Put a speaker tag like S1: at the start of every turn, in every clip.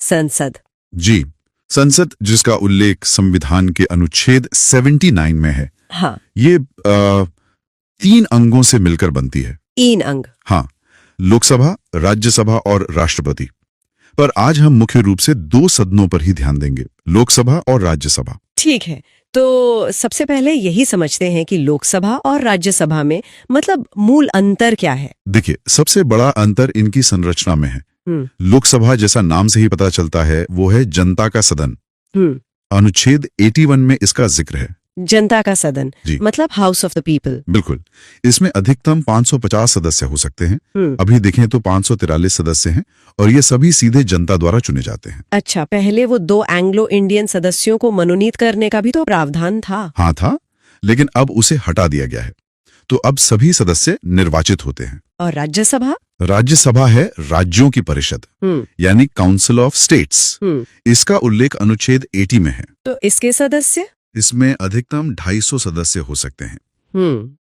S1: संसद।
S2: जी, संसद जिसका उल्लेख संविधान के अनुच्छेद 79 में है।
S1: हाँ,
S2: ये 3 अंगों से मिलकर बनती है।
S1: 3 अंग।
S2: हाँ, लोकसभा, राज्यसभा और राष्ट्रपति। पर आज हम मुख्य रूप से 2 सदनों पर ही ध्यान देंगे, लोकसभा और राज्यसभा।
S1: ठीक है, तो सबसे पहले यही समझते हैं कि लोकसभा और राज्यसभा में मतलब मूल अंतर क्या है।
S2: देखिए, सबसे बड़ा अंतर इनकी संरचना में है। लोकसभा, जैसा नाम से ही पता चलता है, वो है जनता का सदन। अनुच्छेद 81 में इसका जिक्र है।
S1: जनता का सदन
S2: जी।
S1: मतलब हाउस ऑफ द पीपल।
S2: बिल्कुल। इसमें अधिकतम 550 सदस्य हो सकते हैं। अभी देखें तो 543 सदस्य हैं और ये सभी सीधे जनता द्वारा चुने जाते हैं।
S1: अच्छा, पहले वो 2 एंग्लो इंडियन सदस्यों को मनोनीत करने का भी तो प्रावधान था।
S2: हाँ था, लेकिन अब उसे हटा दिया गया है। तो अब सभी सदस्य निर्वाचित होते हैं।
S1: और राज्यसभा?
S2: राज्यसभा है राज्यों की परिषद, यानी काउंसिल ऑफ स्टेट्स। इसका उल्लेख अनुच्छेद 80 में है।
S1: तो इसके सदस्य?
S2: इसमें अधिकतम 250 सदस्य हो सकते हैं।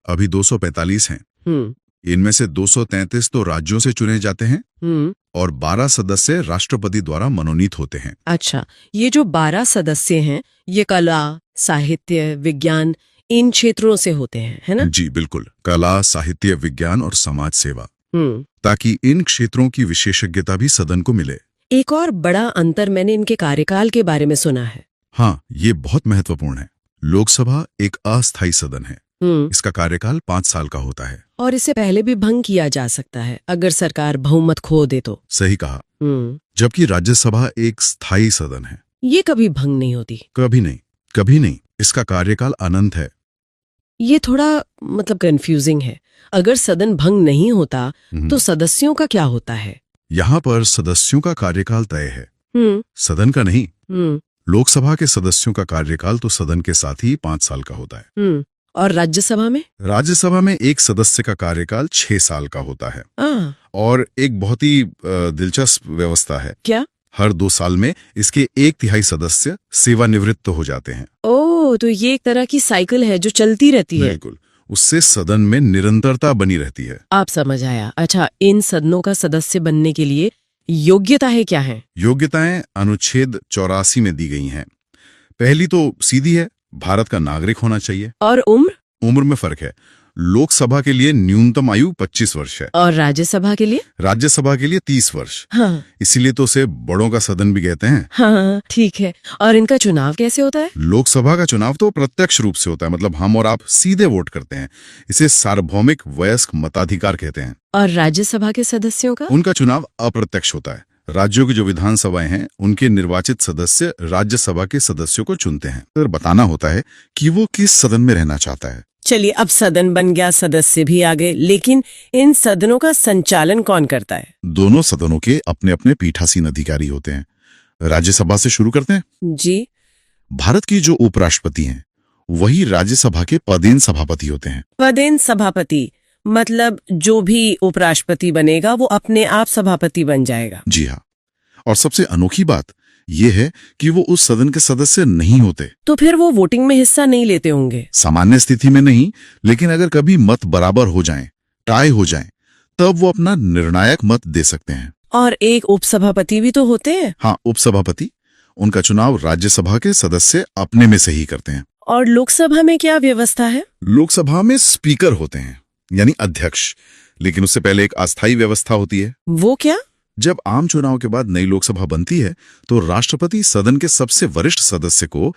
S2: अभी 245 हैं। इनमें से 233 तो राज्यों से चुने जाते हैं और 12 सदस्य राष्ट्रपति द्वारा मनोनीत होते हैं।
S1: अच्छा, ये जो 12 सदस्य हैं, ये कला, साहित्य, विज्ञान, इन क्षेत्रों से होते हैं, है ना?
S2: जी बिल्कुल, कला, साहित्य, विज्ञान और समाज सेवा, ताकि इन क्षेत्रों की विशेषज्ञता भी सदन को मिले।
S1: एक और बड़ा अंतर मैंने इनके कार्यकाल के बारे में सुना है।
S2: हाँ, ये बहुत महत्वपूर्ण है। लोकसभा एक अस्थायी सदन है। इसका कार्यकाल 5 साल का होता है
S1: और इससे पहले भी भंग किया जा सकता है अगर सरकार बहुमत खो दे तो।
S2: सही कहा। जबकि राज्यसभा एक स्थायी सदन है।
S1: ये कभी भंग नहीं होती।
S2: कभी नहीं, कभी नहीं। इसका कार्यकाल अनंत है।
S1: ये थोड़ा मतलब कंफ्यूजिंग है। अगर सदन भंग नहीं होता तो सदस्यों का क्या होता है?
S2: यहाँ पर सदस्यों का कार्यकाल तय है, सदन का नहीं। लोकसभा के सदस्यों का कार्यकाल तो सदन के साथ ही 5 साल का होता है।
S1: और राज्यसभा में?
S2: राज्यसभा में एक सदस्य का कार्यकाल 6 साल का होता है। और एक बहुत ही दिलचस्प व्यवस्था है।
S1: क्या?
S2: हर 2 साल में इसके 1/3 सदस्य सेवानिवृत्त हो जाते हैं।
S1: ओह, तो ये एक तरह की साइकिल है जो चलती रहती है।
S2: बिल्कुल, उससे सदन में निरंतरता बनी रहती है।
S1: आप समझ आया। अच्छा, इन सदनों का सदस्य बनने के लिए योग्यताएं क्या हैं?
S2: योग्यताएं अनुच्छेद 84 में दी गई हैं। पहली तो सीधी है, भारत का नागरिक होना चाहिए।
S1: और उम्र?
S2: उम्र में फर्क है। लोकसभा के लिए न्यूनतम आयु 25 वर्ष है।
S1: और राज्यसभा के लिए?
S2: राज्यसभा के लिए 30 वर्ष।
S1: हाँ।
S2: इसीलिए तो उसे बड़ों का सदन भी कहते हैं।
S1: हाँ, ठीक है। और इनका चुनाव कैसे होता है?
S2: लोकसभा का चुनाव तो प्रत्यक्ष रूप से होता है, मतलब हम और आप सीधे वोट करते हैं। इसे सार्वभौमिक वयस्क मताधिकार कहते हैं।
S1: और राज्यसभा के सदस्यों का?
S2: उनका चुनाव अप्रत्यक्ष होता है। राज्यों की जो विधानसभाएं हैं, उनके निर्वाचित सदस्य राज्यसभा के सदस्यों को चुनते हैं। तो बताना होता है कि वो किस सदन में रहना चाहता है।
S1: चलिए, अब सदन बन गया, सदस्य भी आ गए, लेकिन इन सदनों का संचालन कौन करता है?
S2: दोनों सदनों के अपने अपने पीठासीन अधिकारी होते हैं। राज्यसभा से शुरू करते हैं।
S1: जी।
S2: भारत की जो उपराष्ट्रपति हैं, वही राज्यसभा के पदेन सभापति होते हैं।
S1: पदेन सभापति मतलब जो भी उपराष्ट्रपति बनेगा वो अपने आप सभापति बन जाएगा।
S2: जी हाँ। और सबसे अनोखी बात ये है कि वो उस सदन के सदस्य नहीं होते।
S1: तो फिर वो वोटिंग में हिस्सा नहीं लेते होंगे?
S2: सामान्य स्थिति में नहीं, लेकिन अगर कभी मत बराबर हो जाएं, टाई हो जाएं, तब वो अपना निर्णायक मत दे सकते हैं।
S1: और एक उपसभापति भी तो होते हैं?
S2: हाँ, उपसभापति। उनका चुनाव राज्यसभा के सदस्य अपने में से ही करते हैं।
S1: और लोकसभा में क्या व्यवस्था है?
S2: लोकसभा में स्पीकर होते हैं, यानी अध्यक्ष, लेकिन उससे पहले एक अस्थायी व्यवस्था होती है।
S1: वो क्या?
S2: जब आम चुनाव के बाद नई लोकसभा बनती है तो राष्ट्रपति सदन के सबसे वरिष्ठ सदस्य को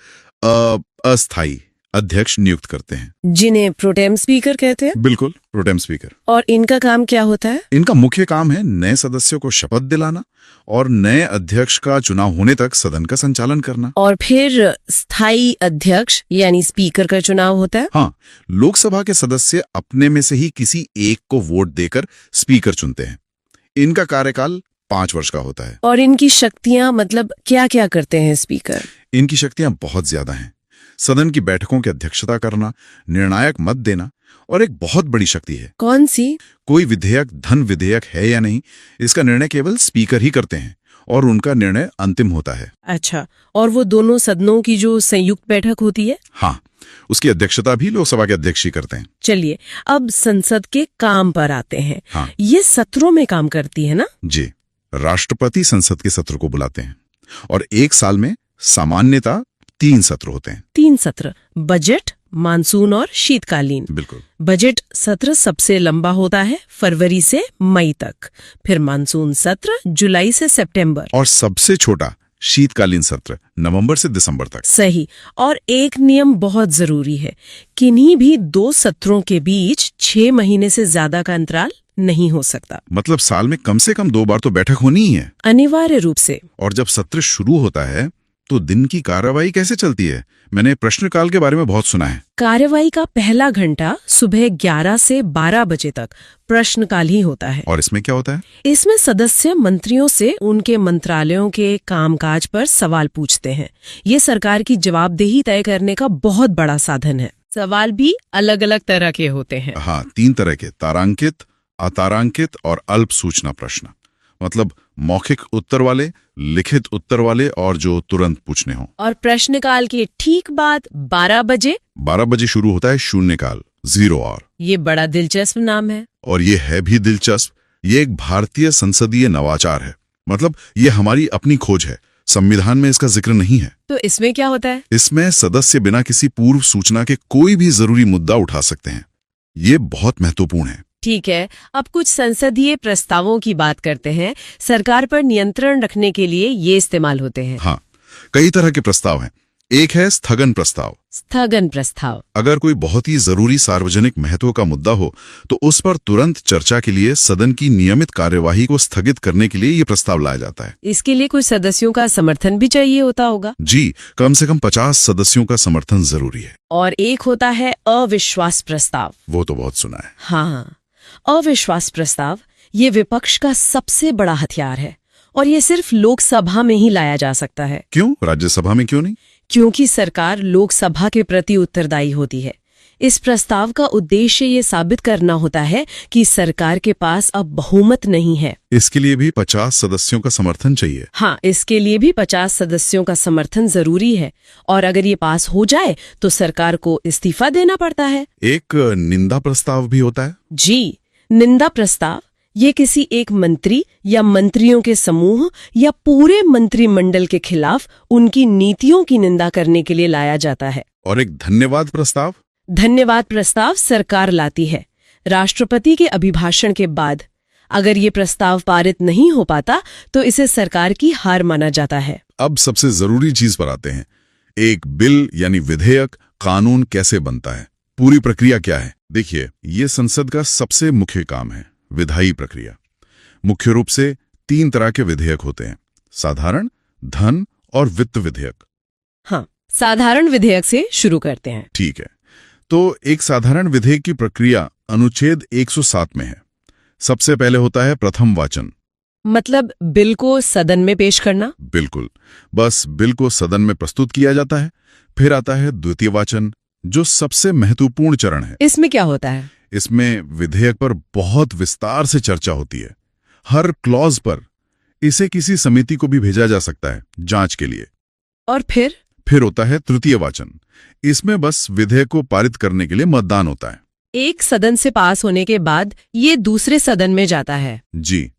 S2: अस्थायी अध्यक्ष नियुक्त करते हैं,
S1: जिन्हें प्रोटेम स्पीकर कहते हैं।
S2: बिल्कुल, प्रोटेम स्पीकर।
S1: और इनका काम क्या होता है?
S2: इनका मुख्य काम है नए सदस्यों को शपथ दिलाना और नए अध्यक्ष का चुनाव होने तक सदन का संचालन करना।
S1: और फिर स्थायी अध्यक्ष यानी स्पीकर का चुनाव होता है।
S2: हाँ, लोकसभा के सदस्य अपने में से ही किसी एक को वोट देकर स्पीकर चुनते हैं। इनका कार्यकाल 5 वर्ष का होता है।
S1: और इनकी शक्तियां मतलब क्या क्या करते हैं स्पीकर?
S2: इनकी शक्तियां बहुत ज्यादा हैं। सदन की बैठकों की अध्यक्षता करना, निर्णायक मत देना, और एक बहुत बड़ी शक्ति है।
S1: कौन सी?
S2: कोई विधेयक धन विधेयक है या नहीं, इसका निर्णय केवल स्पीकर ही करते हैं और उनका निर्णय अंतिम होता है।
S1: अच्छा, और वो दोनों सदनों की जो संयुक्त बैठक होती है?
S2: हाँ, उसकी अध्यक्षता भी लोकसभा के अध्यक्ष ही करते हैं।
S1: चलिए, अब संसद के काम पर आते हैं।
S2: हाँ।
S1: ये सत्रों में काम करती है ना?
S2: जी, राष्ट्रपति संसद के सत्र को बुलाते हैं। और एक साल में सामान्यतः 3 सत्र होते हैं।
S1: 3 सत्र, बजट, मानसून और शीतकालीन।
S2: बिल्कुल।
S1: बजट सत्र सबसे लंबा होता है, फरवरी से मई तक। फिर मानसून सत्र जुलाई से सितंबर।
S2: और सबसे छोटा शीतकालीन सत्र नवंबर से दिसंबर तक।
S1: सही। और एक नियम बहुत जरूरी है, किन्हीं भी 2 सत्रों के बीच 6 महीने से ज्यादा का अंतराल नहीं हो सकता।
S2: मतलब साल में कम से कम 2 बार तो बैठक होनी ही है।
S1: अनिवार्य रूप से।
S2: और जब सत्र शुरू होता है तो दिन की कार्रवाई कैसे चलती है? मैंने प्रश्नकाल के बारे में बहुत सुना है।
S1: कार्रवाई का पहला घंटा सुबह 11 से 12 बजे तक प्रश्नकाल ही होता है।
S2: और इसमें क्या होता है?
S1: इसमें सदस्य मंत्रियों से उनके मंत्रालयों के कामकाज पर सवाल पूछते हैं। ये सरकार की जवाबदेही तय करने का बहुत बड़ा साधन है। सवाल भी अलग अलग तरह के होते हैं।
S2: हाँ, 3 तरह के, तारांकित, अतारांकित और अल्प सूचना प्रश्न। मतलब मौखिक उत्तर वाले, लिखित उत्तर वाले और जो तुरंत पूछने हो।
S1: और प्रश्नकाल के ठीक बाद 12 बजे
S2: शुरू होता है शून्यकाल, 0 आवर।
S1: ये बड़ा दिलचस्प नाम है।
S2: और ये है भी दिलचस्प। ये एक भारतीय संसदीय नवाचार है। मतलब ये हमारी अपनी खोज है, संविधान में इसका जिक्र नहीं है।
S1: तो इसमें क्या होता है?
S2: इसमें सदस्य बिना किसी पूर्व सूचना के कोई भी जरूरी मुद्दा उठा सकते हैं। ये बहुत महत्वपूर्ण है।
S1: ठीक है, अब कुछ संसदीय प्रस्तावों की बात करते हैं। सरकार पर नियंत्रण रखने के लिए ये इस्तेमाल होते हैं।
S2: हाँ, कई तरह के प्रस्ताव हैं। एक है स्थगन प्रस्ताव।
S1: स्थगन प्रस्ताव।
S2: अगर कोई बहुत ही जरूरी सार्वजनिक महत्व का मुद्दा हो तो उस पर तुरंत चर्चा के लिए सदन की नियमित कार्यवाही को स्थगित करने के लिए ये प्रस्ताव लाया जाता है।
S1: इसके लिए कुछ सदस्यों का समर्थन भी चाहिए होता होगा।
S2: जी, कम से कम 50 सदस्यों का समर्थन जरूरी है।
S1: और एक होता है अविश्वास प्रस्ताव।
S2: वो तो बहुत सुना है।
S1: हाँ, अविश्वास प्रस्ताव ये विपक्ष का सबसे बड़ा हथियार है और ये सिर्फ लोकसभा में ही लाया जा सकता है।
S2: क्यों? राज्यसभा में क्यों नहीं?
S1: क्योंकि सरकार लोकसभा के प्रति उत्तरदायी होती है। इस प्रस्ताव का उद्देश्य ये साबित करना होता है कि सरकार के पास अब बहुमत नहीं है।
S2: इसके लिए भी 50 सदस्यों का समर्थन चाहिए।
S1: हाँ, इसके लिए भी 50 सदस्यों का समर्थन जरूरी है। और अगर ये पास हो जाए तो सरकार को इस्तीफा देना पड़ता है।
S2: एक निंदा प्रस्ताव भी होता है।
S1: जी, निंदा प्रस्ताव ये किसी एक मंत्री या मंत्रियों के समूह या पूरे मंत्रिमंडल के खिलाफ उनकी नीतियों की निंदा करने के लिए लाया जाता है।
S2: और एक धन्यवाद प्रस्ताव।
S1: धन्यवाद प्रस्ताव सरकार लाती है राष्ट्रपति के अभिभाषण के बाद। अगर ये प्रस्ताव पारित नहीं हो पाता तो इसे सरकार की हार माना जाता है।
S2: अब सबसे जरूरी चीज पर आते हैं। एक बिल यानी विधेयक, कानून कैसे बनता है? पूरी प्रक्रिया क्या है? देखिए, ये संसद का सबसे मुख्य काम है, विधायी प्रक्रिया। मुख्य रूप से 3 तरह के विधेयक होते हैं, साधारण, धन और वित्त विधेयक।
S1: हाँ, साधारण विधेयक से शुरू करते हैं।
S2: ठीक है, तो एक साधारण विधेयक की प्रक्रिया अनुच्छेद 107 में है। सबसे पहले होता है प्रथम वाचन।
S1: मतलब बिल को सदन में पेश करना।
S2: बिल्कुल, बस बिल को सदन में प्रस्तुत किया जाता है। फिर आता है द्वितीय वाचन, जो सबसे महत्वपूर्ण चरण है।
S1: इसमें क्या होता है?
S2: इसमें विधेयक पर बहुत विस्तार से चर्चा होती है, हर क्लॉज पर। इसे किसी समिति को भी भेजा जा सकता है जांच के लिए।
S1: और फिर
S2: होता है तृतीय वाचन। इसमें बस विधेयक को पारित करने के लिए मतदान होता है।
S1: एक सदन से पास होने के बाद ये दूसरे सदन में जाता है।
S2: जी,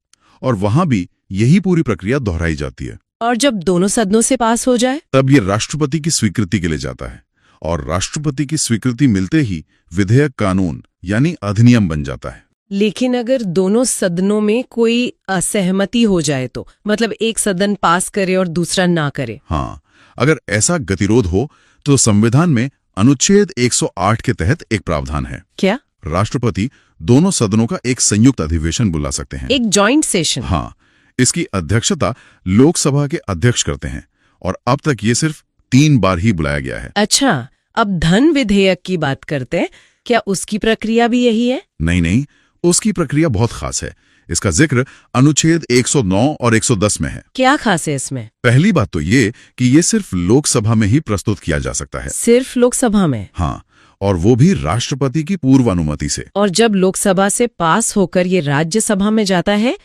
S2: और वहां भी यही पूरी प्रक्रिया दोहराई जाती है।
S1: और जब दोनों सदनों से पास हो जाए
S2: तब ये राष्ट्रपति की स्वीकृति के लिए जाता है। और राष्ट्रपति की स्वीकृति मिलते ही विधेयक कानून यानी अधिनियम बन जाता है।
S1: लेकिन अगर दोनों सदनों में कोई असहमति हो जाए तो, मतलब एक सदन पास करे और दूसरा ना करे।
S2: हाँ, अगर ऐसा गतिरोध हो तो संविधान में अनुच्छेद 108 के तहत एक प्रावधान है।
S1: क्या?
S2: राष्ट्रपति दोनों सदनों का एक संयुक्त अधिवेशन बुला सकते हैं।
S1: एक जॉइंट सेशन।
S2: हाँ, इसकी अध्यक्षता लोकसभा के अध्यक्ष करते हैं और अब तक ये सिर्फ 3 बार ही बुलाया गया है।
S1: अच्छा, अब धन विधेयक की बात करते हैं। क्या उसकी प्रक्रिया भी यही है?
S2: नहीं, उसकी प्रक्रिया बहुत खास है। इसका जिक्र अनुच्छेद 109 और 110 में है।
S1: क्या खास है इसमें?
S2: पहली बात तो ये कि ये सिर्फ लोकसभा में ही प्रस्तुत किया जा सकता है।
S1: सिर्फ लोकसभा में?
S2: हाँ, और वो भी राष्ट्रपति की पूर्व अनुमति से।
S1: और जब लोकसभा से पास होकर ये राज्यसभा में जाता है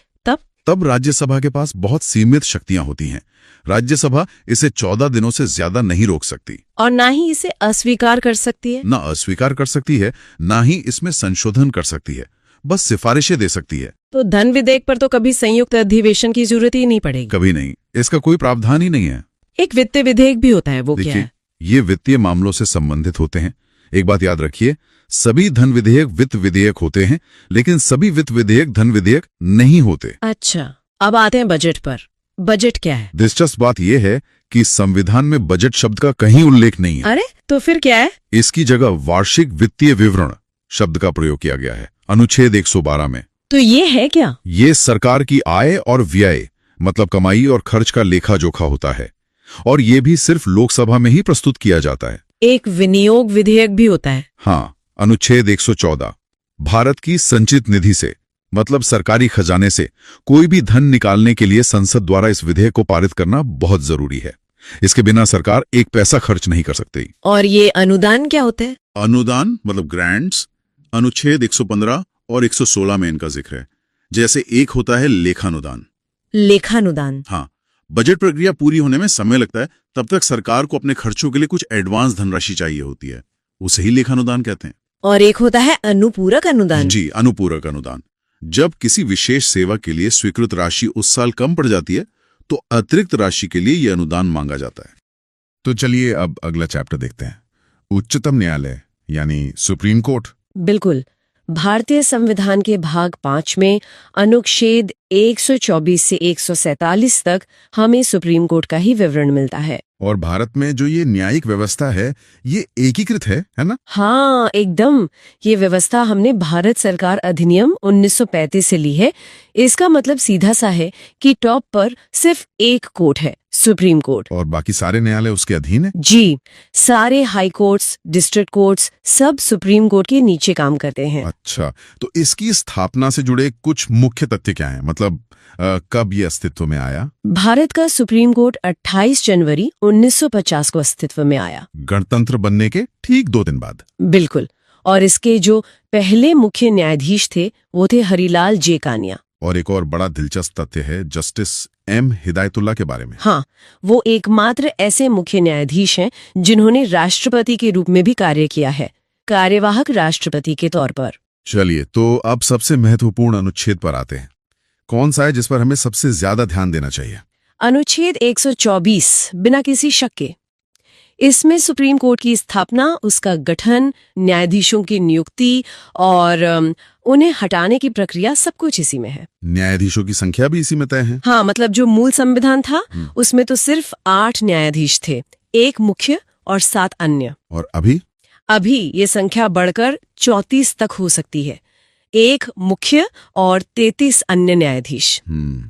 S1: तब
S2: राज्यसभा के पास बहुत सीमित शक्तियां होती हैं। राज्यसभा इसे 14 दिनों से ज्यादा नहीं रोक सकती।
S1: और ना ही इसे अस्वीकार कर सकती है।
S2: ना अस्वीकार कर सकती है, ना ही इसमें संशोधन कर सकती है। बस सिफारिशें दे सकती है।
S1: तो धन विधेयक पर तो कभी संयुक्त अधिवेशन की जरूरत ही नहीं पड़ेगी।
S2: कभी नहीं। इसका कोई प्रावधान ही नहीं है।
S1: एक वित्तीय विधेयक भी होता है, वो क्या
S2: देखिए,
S1: है?
S2: ये वित्तीय मामलों से संबंधित होते हैं। एक बात याद रखिए, सभी धन विधेयक वित्त विधेयक होते हैं, लेकिन सभी वित्त विधेयक धन विधेयक नहीं होते।
S1: अच्छा, अब आते हैं बजट पर। बजट क्या है?
S2: दिलचस्प बात यह है कि संविधान में बजट शब्द का कहीं उल्लेख नहीं है।
S1: अरे तो फिर क्या है?
S2: इसकी जगह वार्षिक वित्तीय विवरण शब्द का प्रयोग किया गया है अनुच्छेद 112 में।
S1: तो ये है क्या?
S2: ये सरकार की आय और व्यय, मतलब कमाई और खर्च का लेखा जोखा होता है, और ये भी सिर्फ लोकसभा में ही प्रस्तुत किया जाता है।
S1: एक विनियोग विधेयक भी होता है।
S2: हाँ, अनुच्छेद 114 भारत की संचित निधि से, मतलब सरकारी खजाने से कोई भी धन निकालने के लिए संसद द्वारा इस विधेयक को पारित करना बहुत जरूरी है। इसके बिना सरकार एक पैसा खर्च नहीं कर सकती।
S1: और ये अनुदान क्या होता है?
S2: अनुदान मतलब ग्रांट्स अनुच्छेद 115 और 116 में इनका जिक्र है। जैसे एक होता है लेखानुदान।
S1: लेखानुदान।
S2: हाँ, बजट प्रक्रिया पूरी होने में समय लगता है, तब तक सरकार को अपने खर्चों के लिए कुछ एडवांस धनराशि चाहिए होती है, उसे ही लेखानुदान कहते हैं।
S1: और एक होता है अनुपूरक अनुदान।
S2: जी, अनुपूरक अनुदान। जब किसी विशेष सेवा के लिए स्वीकृत राशि उस साल कम पड़ जाती है, तो अतिरिक्त राशि के लिए यह अनुदान मांगा जाता है। तो चलिए अब अगला चैप्टर देखते हैं, उच्चतम न्यायालय यानी सुप्रीम कोर्ट।
S1: बिल्कुल। भारतीय संविधान के भाग 5 में अनुच्छेद 124 से 147 तक हमें सुप्रीम कोर्ट का ही विवरण मिलता है।
S2: और भारत में जो ये न्यायिक व्यवस्था है, ये एकीकृत है ना?
S1: हाँ, एकदम। ये व्यवस्था हमने भारत सरकार अधिनियम 1935 से ली है। इसका मतलब सीधा सा है कि टॉप पर सिर्फ एक कोर्ट है, सुप्रीम कोर्ट।
S2: और बाकी सारे न्यायालय उसके अधीन है?
S1: जी, सारे हाई कोर्ट्स, डिस्ट्रिक्ट कोर्ट्स सब सुप्रीम कोर्ट के नीचे काम करते हैं।
S2: अच्छा, तो इसकी स्थापना से जुड़े कुछ मुख्य तथ्य क्या हैं? मतलब कब ये अस्तित्व में आया?
S1: भारत का सुप्रीम कोर्ट 28 जनवरी 1950 को अस्तित्व में आया।
S2: गणतंत्र बनने के ठीक 2 दिन बाद।
S1: बिल्कुल। और इसके जो पहले मुख्य न्यायाधीश थे वो थे हरिलाल जे कानिया।
S2: और एक और बड़ा दिलचस्प तथ्य है जस्टिस एम हिदायतुल्ला के बारे में।
S1: हाँ, वो एकमात्र ऐसे मुख्य न्यायाधीश हैं जिन्होंने राष्ट्रपति के रूप में भी कार्य किया है, कार्यवाहक राष्ट्रपति के तौर पर।
S2: चलिए, तो अब सबसे महत्वपूर्ण अनुच्छेद पर आते हैं। कौन सा है जिस पर हमें सबसे ज्यादा ध्यान देना चाहिए?
S1: अनुच्छेद 124, बिना किसी शक के। इसमें सुप्रीम कोर्ट की स्थापना, उसका गठन, न्यायाधीशों की नियुक्ति और उन्हें हटाने की प्रक्रिया सब कुछ इसी में है।
S2: न्यायाधीशों की संख्या भी इसी में तय है?
S1: हाँ, मतलब जो मूल संविधान था उसमें तो सिर्फ 8 न्यायाधीश थे, एक मुख्य और 7 अन्य।
S2: और अभी
S1: ये संख्या बढ़कर 34 तक हो सकती है, एक मुख्य और 33 अन्य न्यायाधीश।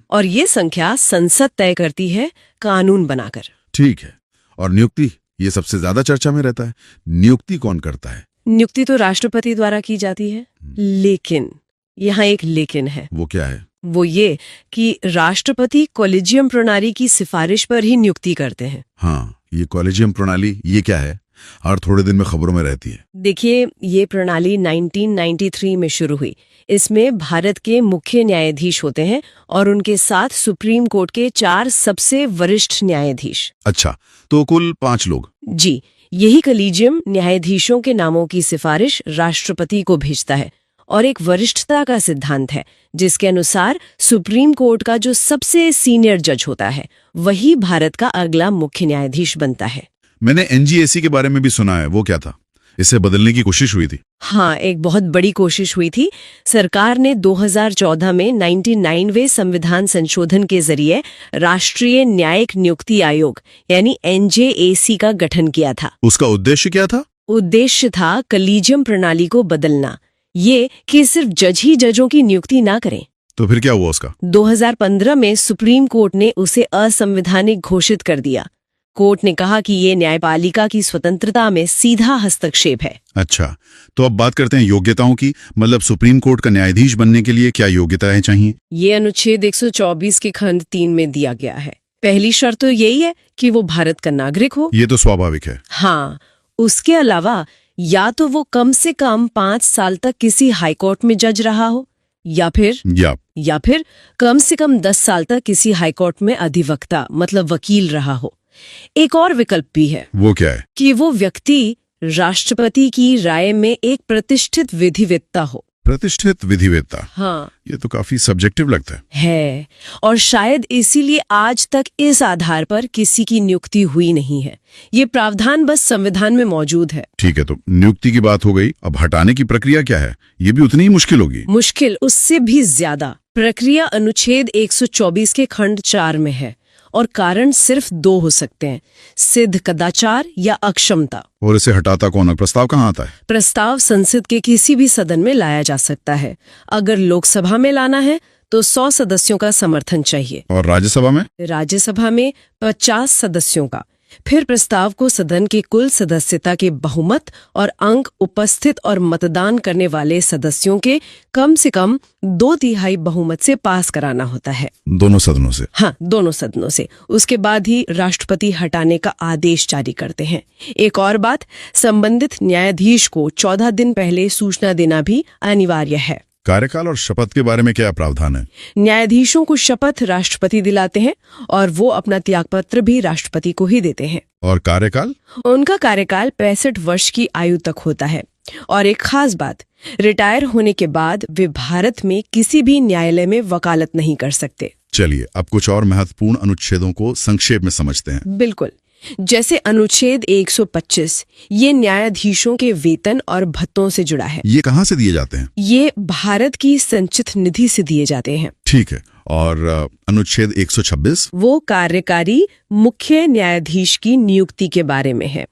S1: और ये संख्या संसद तय करती है कानून बनाकर।
S2: ठीक है। और नियुक्ति, ये सबसे ज्यादा चर्चा में रहता है। नियुक्ति कौन करता है?
S1: नियुक्ति तो राष्ट्रपति द्वारा की जाती है, लेकिन यहाँ एक लेकिन है।
S2: वो क्या है?
S1: वो ये कि राष्ट्रपति कॉलेजियम प्रणाली की सिफारिश पर ही नियुक्ति करते हैं।
S2: हाँ, ये कॉलेजियम प्रणाली ये क्या है? हर थोड़े दिन में खबरों में रहती है।
S1: देखिए, ये प्रणाली 1993 में शुरू हुई। इसमें भारत के मुख्य न्यायाधीश होते हैं और उनके साथ सुप्रीम कोर्ट के 4 सबसे वरिष्ठ न्यायाधीश।
S2: अच्छा, तो कुल 5 लोग।
S1: जी, यही कॉलेजियम न्यायाधीशों के नामों की सिफारिश राष्ट्रपति को भेजता है और एक वरिष्ठता का सिद्धांत है जिसके अनुसार सुप्रीम कोर्ट का जो सबसे सीनियर जज होता है वही भारत का अगला मुख्य न्यायाधीश बनता है।
S2: मैंने एनजीएसी के बारे में भी सुना है, वो क्या था? इसे बदलने की कोशिश हुई थी?
S1: हाँ, एक बहुत बड़ी कोशिश हुई थी। सरकार ने 2014 में 99वें संविधान संशोधन के जरिए राष्ट्रीय न्यायिक नियुक्ति आयोग यानी एनजेएसी का गठन किया था।
S2: उसका उद्देश्य क्या था?
S1: उद्देश्य था कॉलेजियम प्रणाली को बदलना, ये कि सिर्फ जज ही जजों की नियुक्ति ना करें।
S2: तो फिर क्या हुआ उसका?
S1: 2015 में सुप्रीम कोर्ट ने उसे असंवैधानिक घोषित कर दिया। कोर्ट ने कहा कि ये न्यायपालिका की स्वतंत्रता में सीधा हस्तक्षेप है।
S2: अच्छा, तो अब बात करते हैं योग्यताओं की। मतलब सुप्रीम कोर्ट का न्यायाधीश बनने के लिए क्या योग्यताएं चाहिए?
S1: ये अनुच्छेद 124 के खंड 3 में दिया गया है। पहली शर्त तो यही है कि वो भारत का नागरिक हो।
S2: ये तो स्वाभाविक है।
S1: हाँ, उसके अलावा या तो वो कम से कम 5 साल तक किसी हाईकोर्ट में जज रहा हो या फिर कम से कम 10 साल तक किसी हाईकोर्ट में अधिवक्ता मतलब वकील रहा हो। एक और विकल्प भी है।
S2: वो क्या है?
S1: कि वो व्यक्ति राष्ट्रपति की राय में एक प्रतिष्ठित विधिवेत्ता हो।
S2: प्रतिष्ठित विधिवेत्ता,
S1: हाँ
S2: ये तो काफी सब्जेक्टिव लगता
S1: है, और शायद इसीलिए आज तक इस आधार पर किसी की नियुक्ति हुई नहीं है। ये प्रावधान बस संविधान में मौजूद है।
S2: ठीक है, तो नियुक्ति की बात हो गई, अब हटाने की प्रक्रिया क्या है? ये भी उतनी ही मुश्किल होगी।
S1: मुश्किल उससे भी ज्यादा। प्रक्रिया अनुच्छेद 124 के खंड 4 में है और कारण सिर्फ 2 हो सकते हैं, सिद्ध कदाचार या अक्षमता।
S2: और इसे हटाता कौन है? प्रस्ताव कहाँ आता है?
S1: प्रस्ताव संसद के किसी भी सदन में लाया जा सकता है। अगर लोकसभा में लाना है तो 100 सदस्यों का समर्थन चाहिए
S2: और राज्यसभा में?
S1: राज्यसभा में 50 सदस्यों का। फिर प्रस्ताव को सदन के कुल सदस्यता के बहुमत और अंक उपस्थित और मतदान करने वाले सदस्यों के कम से कम 2/3 बहुमत से पास कराना होता है।
S2: दोनों सदनों से?
S1: हाँ, दोनों सदनों से। उसके बाद ही राष्ट्रपति हटाने का आदेश जारी करते हैं। एक और बात, संबंधित न्यायाधीश को 14 दिन पहले सूचना देना भी अनिवार्य है।
S2: कार्यकाल और शपथ के बारे में क्या प्रावधान है?
S1: न्यायाधीशों को शपथ राष्ट्रपति दिलाते हैं और वो अपना त्यागपत्र भी राष्ट्रपति को ही देते हैं।
S2: और कार्यकाल?
S1: उनका कार्यकाल 65 वर्ष की आयु तक होता है। और एक खास बात, रिटायर होने के बाद वे भारत में किसी भी न्यायालय में वकालत नहीं कर सकते।
S2: चलिए अब कुछ और महत्वपूर्ण अनुच्छेदों को संक्षेप में समझते हैं।
S1: बिल्कुल। जैसे अनुच्छेद 125, ये न्यायाधीशों के वेतन और भत्तों से जुड़ा है।
S2: ये कहाँ से दिए जाते हैं?
S1: ये भारत की संचित निधि से दिए जाते हैं।
S2: ठीक है। और अनुच्छेद 126?
S1: वो कार्यकारी मुख्य न्यायाधीश की नियुक्ति के बारे में है।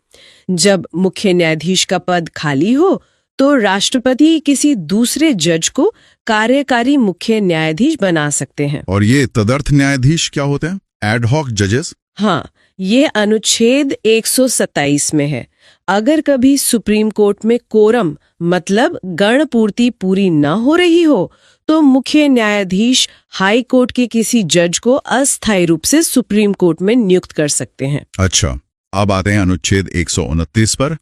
S1: जब मुख्य न्यायाधीश का पद खाली हो तो राष्ट्रपति किसी दूसरे जज को कार्यकारी मुख्य न्यायाधीश बना सकते हैं।
S2: और ये तदर्थ न्यायाधीश क्या होते हैं? एडहॉक जजेस?
S1: हाँ, ये अनुच्छेद 127 में है। अगर कभी सुप्रीम कोर्ट में कोरम मतलब गण पूर्ति पूरी न हो रही हो तो मुख्य न्यायाधीश हाई कोर्ट के किसी जज को अस्थायी रूप से सुप्रीम कोर्ट में नियुक्त कर सकते हैं।
S2: अच्छा, अब आते हैं अनुच्छेद 129 पर,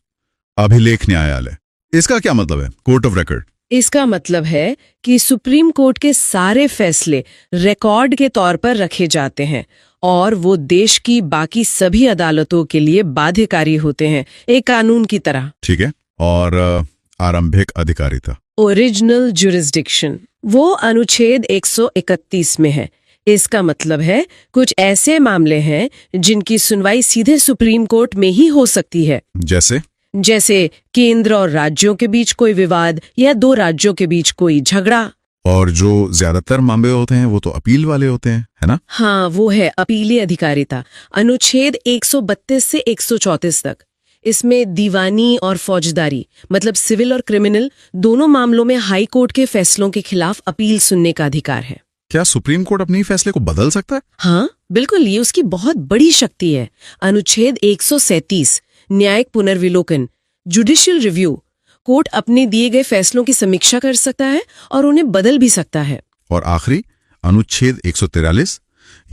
S2: अभिलेख न्यायालय। इसका क्या मतलब है? Court of record?
S1: इसका मतलब है कि सुप्रीम कोर्ट के सारे फैसले रिकॉर्ड के तौर पर रखे जाते हैं और वो देश की बाकी सभी अदालतों के लिए बाध्यकारी होते हैं, एक कानून की तरह।
S2: ठीक है। और आरंभिक अधिकारिता?
S1: ओरिजिनल जुरिस्डिक्शन, वो अनुच्छेद 131 में है। इसका मतलब है कुछ ऐसे मामले हैं जिनकी सुनवाई सीधे सुप्रीम कोर्ट में ही हो सकती है। जैसे केंद्र और राज्यों के बीच कोई विवाद या 2 राज्यों के बीच कोई झगड़ा।
S2: और जो ज्यादातर मामले होते हैं वो तो अपील वाले होते हैं, है ना?
S1: हाँ, वो है अपीली अधिकारिता, अनुच्छेद 132 से 134 तक। इसमें दीवानी और फौजदारी मतलब सिविल और क्रिमिनल दोनों मामलों में हाई कोर्ट के फैसलों के खिलाफ अपील सुनने का अधिकार है।
S2: क्या सुप्रीम कोर्ट अपने फैसले को बदल सकता है?
S1: हाँ बिल्कुल, ये उसकी बहुत बड़ी शक्ति है। अनुच्छेद 137 न्यायिक पुनर्विलोकन, जुडिशियल रिव्यू, कोर्ट अपने दिए गए फैसलों की समीक्षा कर सकता है और उन्हें बदल भी सकता है।
S2: और आखिरी अनुच्छेद 143,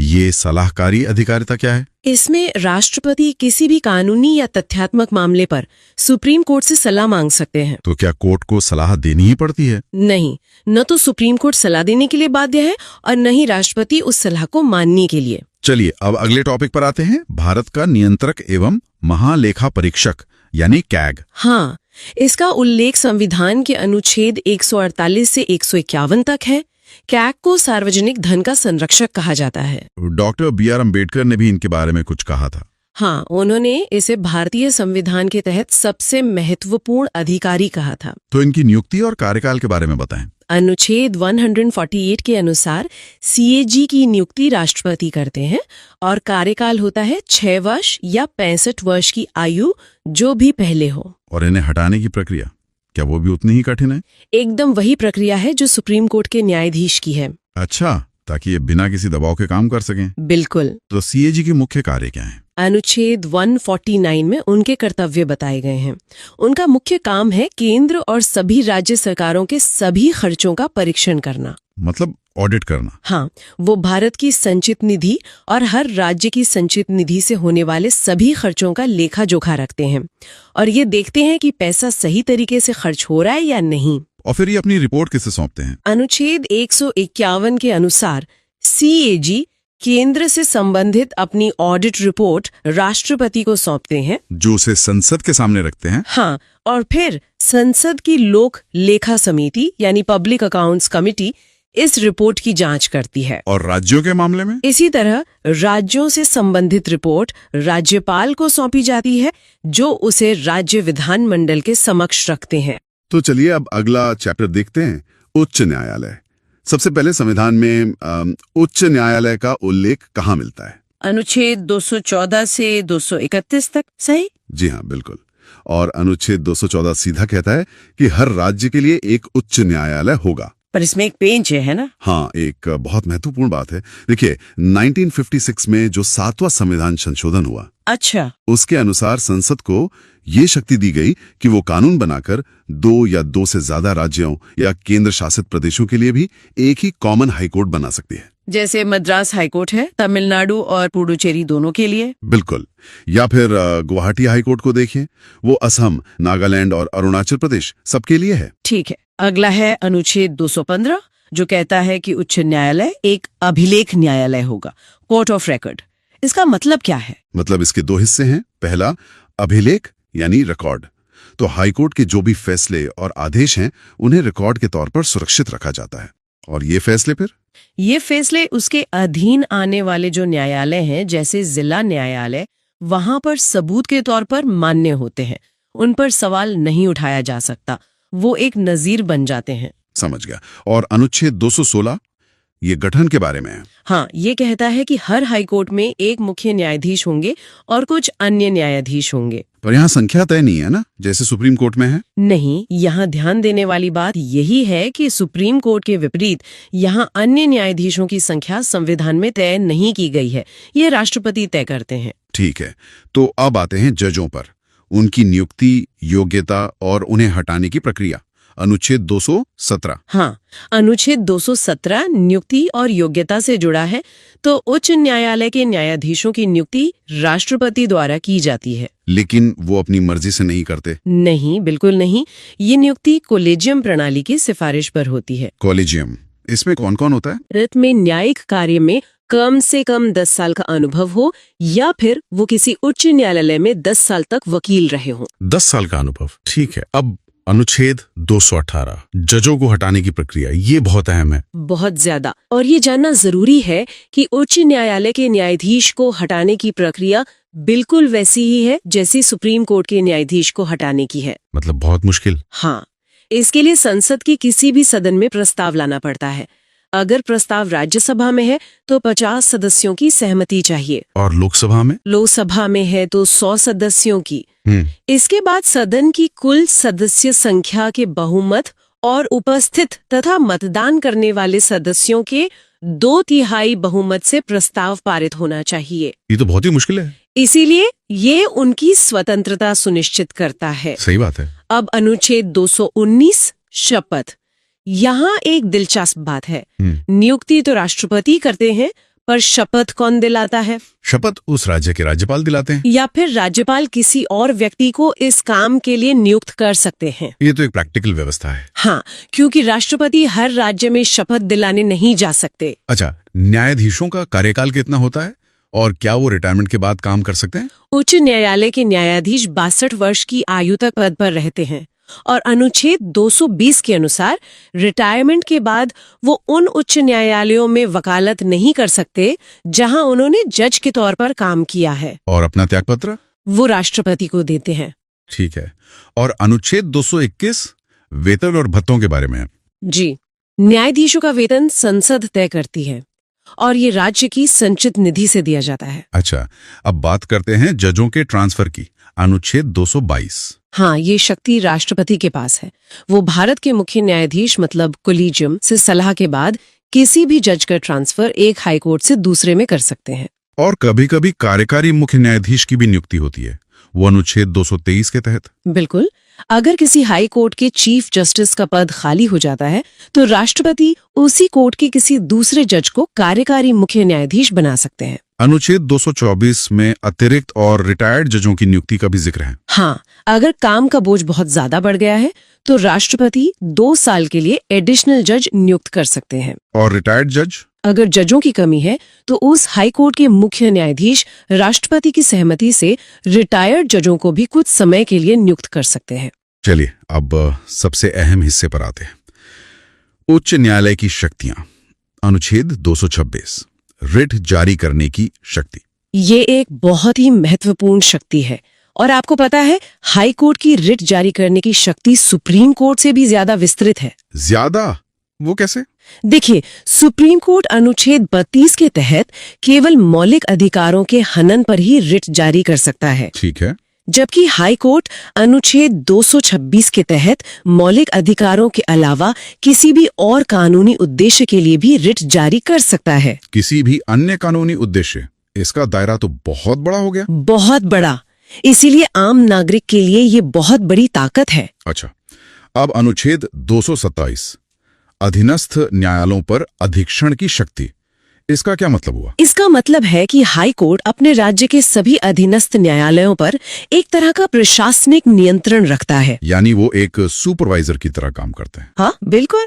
S2: ये सलाहकारी अधिकारिता क्या है?
S1: इसमें राष्ट्रपति किसी भी कानूनी या तथ्यात्मक मामले पर सुप्रीम कोर्ट से सलाह मांग सकते हैं।
S2: तो क्या कोर्ट को सलाह देनी ही पड़ती है?
S1: नहीं, न तो सुप्रीम कोर्ट सलाह देने के लिए बाध्य है और न ही राष्ट्रपति उस सलाह को मानने के लिए।
S2: चलिए अब अगले टॉपिक पर आते हैं, भारत का नियंत्रक एवं महालेखा परीक्षक यानी कैग।
S1: हाँ, इसका उल्लेख संविधान के अनुच्छेद 148 से 151 तक है। कैग को सार्वजनिक धन का संरक्षक कहा जाता है।
S2: डॉक्टर BR अम्बेडकर ने भी इनके बारे में कुछ कहा था।
S1: हाँ, उन्होंने इसे भारतीय संविधान के तहत सबसे महत्वपूर्ण अधिकारी कहा था।
S2: तो इनकी नियुक्ति और कार्यकाल के बारे में बताएं।
S1: अनुच्छेद 148 के अनुसार CAG की नियुक्ति राष्ट्रपति करते हैं और कार्यकाल होता है 6 वर्ष या 65 वर्ष की आयु, जो भी पहले हो।
S2: और इन्हें हटाने की प्रक्रिया क्या वो भी उतनी ही कठिन है?
S1: एकदम वही प्रक्रिया है जो सुप्रीम कोर्ट के न्यायाधीश की है।
S2: अच्छा, ताकि ये बिना किसी दबाव के काम कर सकें।
S1: बिल्कुल।
S2: तो CAG के मुख्य कार्य क्या हैं?
S1: अनुच्छेद 149 में उनके कर्तव्य बताए गए हैं। उनका मुख्य काम है केंद्र और सभी राज्य सरकारों के सभी खर्चों का परीक्षण करना,
S2: मतलब ऑडिट करना।
S1: हाँ, वो भारत की संचित निधि और हर राज्य की संचित निधि से होने वाले सभी खर्चों का लेखा जोखा रखते हैं और ये देखते हैं कि पैसा सही तरीके से खर्च हो रहा है या नहीं।
S2: और फिर ये अपनी रिपोर्ट किसे सौंपते हैं?
S1: अनुच्छेद 151 के अनुसार CAG केंद्र से संबंधित अपनी ऑडिट रिपोर्ट राष्ट्रपति को सौंपते हैं,
S2: जो उसे संसद के सामने रखते हैं।
S1: हाँ, और फिर संसद की लोक लेखा समिति यानी पब्लिक अकाउंट्स कमिटी इस रिपोर्ट की जांच करती है।
S2: और राज्यों के मामले में
S1: इसी तरह राज्यों से संबंधित रिपोर्ट राज्यपाल को सौंपी जाती है, जो उसे राज्य विधानमंडल के समक्ष रखते हैं।
S2: तो चलिए अब अगला चैप्टर देखते हैं, उच्च न्यायालय। सबसे पहले संविधान में उच्च न्यायालय का उल्लेख कहाँ मिलता है?
S1: अनुच्छेद 214 से 231 तक, सही?
S2: जी हाँ, बिल्कुल। और अनुच्छेद 214 सीधा कहता है कि हर राज्य के लिए एक उच्च न्यायालय होगा।
S1: पर इसमें एक पेंच है ना?
S2: हाँ, एक बहुत महत्वपूर्ण बात है। देखिए, 1956 में जो 7वां संविधान संशोधन हुआ,
S1: अच्छा,
S2: उसके अनुसार संसद को ये शक्ति दी गई कि वो कानून बनाकर 2 या 2 से ज्यादा राज्यों या केंद्र शासित प्रदेशों के लिए भी एक ही कॉमन हाईकोर्ट बना सकती है।
S1: जैसे मद्रास हाईकोर्ट है तमिलनाडु और पुडुचेरी दोनों के लिए।
S2: बिल्कुल। या फिर गुवाहाटी हाईकोर्ट को देखिए, वो असम, नागालैंड और अरुणाचल प्रदेश सबके लिए है।
S1: ठीक है। अगला है अनुच्छेद 215, जो कहता है कि उच्च न्यायालय एक अभिलेख न्यायालय होगा, कोर्ट ऑफ रिकॉर्ड। इसका मतलब क्या है?
S2: मतलब इसके 2 हिस्से हैं। पहला, अभिलेख यानी रिकॉर्ड। तो हाईकोर्ट के जो भी फैसले और आदेश हैं, उन्हें रिकॉर्ड के तौर पर सुरक्षित रखा जाता है। और ये फैसले उसके अधीन आने वाले जो न्यायालय हैं, जैसे जिला न्यायालय, वहां पर सबूत के तौर पर मान्य होते हैं। उन पर सवाल नहीं उठाया जा सकता, वो एक नजीर बन जाते हैं। समझ गया। और अनुच्छेद 216 ये गठन के बारे में है।
S1: हाँ, ये कहता है कि हर हाईकोर्ट में एक मुख्य न्यायाधीश होंगे और कुछ अन्य न्यायाधीश होंगे।
S2: पर यहाँ संख्या तय नहीं है ना, जैसे सुप्रीम कोर्ट में है?
S1: नहीं, यहाँ ध्यान देने वाली बात यही है कि सुप्रीम कोर्ट के विपरीत यहाँ अन्य न्यायाधीशों की संख्या संविधान में तय नहीं की गई है, ये राष्ट्रपति तय करते हैं।
S2: ठीक है। तो अब आते हैं जजों पर, उनकी नियुक्ति, योग्यता और उन्हें हटाने की प्रक्रिया। अनुच्छेद 217।
S1: हाँ, अनुच्छेद 217 नियुक्ति और योग्यता से जुड़ा है। तो उच्च न्यायालय के न्यायाधीशों की नियुक्ति राष्ट्रपति द्वारा की जाती है।
S2: लेकिन वो अपनी मर्जी से नहीं करते?
S1: नहीं, बिल्कुल नहीं। ये नियुक्ति कोलेजियम प्रणाली की सिफारिश पर होती है।
S2: कॉलेजियम, इसमें कौन कौन होता है?
S1: रिट में न्यायिक कार्य में कम से कम 10 साल का अनुभव हो, या फिर वो किसी उच्च न्यायालय में 10 साल तक वकील रहे हों।
S3: 10 साल का अनुभव, ठीक है। अब अनुच्छेद 218, जजों को हटाने की प्रक्रिया, ये बहुत अहम है।
S1: बहुत ज्यादा। और ये जानना जरूरी है कि उच्च न्यायालय के न्यायाधीश को हटाने की प्रक्रिया बिल्कुल वैसी ही है जैसी सुप्रीम कोर्ट के न्यायाधीश को हटाने की है।
S3: मतलब बहुत मुश्किल?
S1: हाँ, इसके लिए संसद के किसी भी सदन में प्रस्ताव लाना पड़ता है। अगर प्रस्ताव राज्यसभा में है तो 50 सदस्यों की सहमति चाहिए।
S3: और लोकसभा में?
S1: लोकसभा में है तो 100 सदस्यों की। इसके बाद सदन की कुल सदस्य संख्या के बहुमत और उपस्थित तथा मतदान करने वाले सदस्यों के 2/3 बहुमत से प्रस्ताव पारित होना चाहिए।
S3: ये तो बहुत ही मुश्किल है।
S1: इसीलिए ये उनकी स्वतंत्रता सुनिश्चित करता है।
S3: सही बात है।
S1: अब अनुच्छेद 219, शपथ। यहाँ एक दिलचस्प बात है। नियुक्ति तो राष्ट्रपति करते हैं, पर शपथ कौन दिलाता है?
S3: शपथ उस राज्य के राज्यपाल दिलाते हैं,
S1: या फिर राज्यपाल किसी और व्यक्ति को इस काम के लिए नियुक्त कर सकते हैं।
S3: ये तो एक प्रैक्टिकल व्यवस्था है।
S1: हाँ, क्योंकि राष्ट्रपति हर राज्य में शपथ दिलाने नहीं जा सकते।
S3: अच्छा, न्यायाधीशों का कार्यकाल कितना होता है और क्या वो रिटायरमेंट के बाद काम कर सकते हैं?
S1: उच्च न्यायालय के न्यायाधीश 62 वर्ष की आयु तक पद पर रहते हैं, और अनुच्छेद 220 के अनुसार रिटायरमेंट के बाद वो उन उच्च न्यायालयों में वकालत नहीं कर सकते जहां उन्होंने जज के तौर पर काम किया है।
S3: और अपना त्यागपत्र
S1: वो राष्ट्रपति को देते हैं।
S3: ठीक है। और अनुच्छेद 221 वेतन और भत्तों के बारे में है।
S1: जी, न्यायाधीशों का वेतन संसद तय करती है और ये राज्य की संचित निधि से दिया जाता है।
S3: अच्छा, अब बात करते हैं जजों के ट्रांसफर की। अनुच्छेद 222।
S1: हाँ, ये शक्ति राष्ट्रपति के पास है। वो भारत के मुख्य न्यायाधीश मतलब कोलिजियम से सलाह के बाद किसी भी जज का ट्रांसफर एक हाईकोर्ट से दूसरे में कर सकते हैं।
S3: और कभी कभी कार्यकारी मुख्य न्यायाधीश की भी नियुक्ति होती है, वो अनुच्छेद 223 के तहत।
S1: बिल्कुल। अगर किसी हाई कोर्ट के चीफ जस्टिस का पद खाली हो जाता है तो राष्ट्रपति उसी कोर्ट के किसी दूसरे जज को कार्यकारी मुख्य न्यायाधीश बना सकते हैं।
S3: अनुच्छेद 224 में अतिरिक्त और रिटायर्ड जजों की नियुक्ति का भी जिक्र है।
S1: हाँ, अगर काम का बोझ बहुत ज्यादा बढ़ गया है तो राष्ट्रपति 2 साल के लिए एडिशनल जज नियुक्त कर सकते हैं।
S3: और रिटायर्ड जज?
S1: अगर जजों की कमी है तो उस हाई कोर्ट के मुख्य न्यायाधीश राष्ट्रपति की सहमति से रिटायर्ड जजों को भी कुछ समय के लिए नियुक्त कर सकते हैं।
S3: चलिए अब सबसे अहम हिस्से पर आते हैं। उच्च न्यायालय की शक्तियां। अनुच्छेद 226, रिट जारी करने की शक्ति।
S1: ये एक बहुत ही महत्वपूर्ण शक्ति है और आपको पता है हाई कोर्ट की रिट जारी करने की शक्ति सुप्रीम कोर्ट से भी ज्यादा विस्तृत है।
S3: ज्यादा? वो कैसे?
S1: देखिए, सुप्रीम कोर्ट अनुच्छेद 32 के तहत केवल मौलिक अधिकारों के हनन पर ही रिट जारी कर सकता है,
S3: ठीक है।
S1: जबकि हाई कोर्ट अनुच्छेद 226 के तहत मौलिक अधिकारों के अलावा किसी भी और कानूनी उद्देश्य के लिए भी रिट जारी कर सकता है।
S3: किसी भी अन्य कानूनी उद्देश्य? इसका दायरा तो बहुत बड़ा हो गया।
S1: बहुत बड़ा। इसीलिए आम नागरिक के लिए ये बहुत बड़ी ताकत है।
S3: अच्छा, अब अनुच्छेद 227, अधीनस्थ न्यायालयों पर अधीक्षण की शक्ति। इसका क्या मतलब हुआ?
S1: इसका मतलब है कि हाई कोर्ट अपने राज्य के सभी अधीनस्थ न्यायालयों पर एक तरह का प्रशासनिक नियंत्रण रखता है।
S3: यानी वो एक सुपरवाइजर की तरह काम करते हैं।
S1: हाँ, बिल्कुल।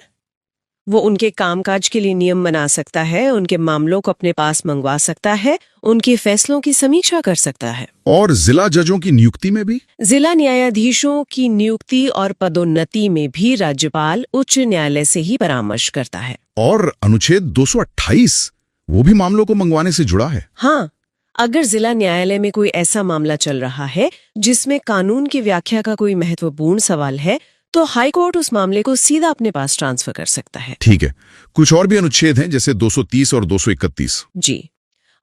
S1: वो उनके कामकाज के लिए नियम बना सकता है, उनके मामलों को अपने पास मंगवा सकता है, उनके फैसलों की समीक्षा कर सकता है।
S3: और जिला जजों की नियुक्ति में भी?
S1: जिला न्यायाधीशों की नियुक्ति और पदोन्नति में भी राज्यपाल उच्च न्यायालय से ही परामर्श करता है।
S3: और अनुच्छेद 228, वो भी मामलों को मंगवाने से जुड़ा है।
S1: हाँ, अगर जिला न्यायालय में कोई ऐसा मामला चल रहा है जिसमें कानून की व्याख्या का कोई महत्वपूर्ण सवाल है, तो हाई कोर्ट उस मामले को सीधा अपने पास ट्रांसफर कर सकता है।
S3: ठीक है। कुछ और भी अनुच्छेद हैं, जैसे 230 और 231।
S1: जी,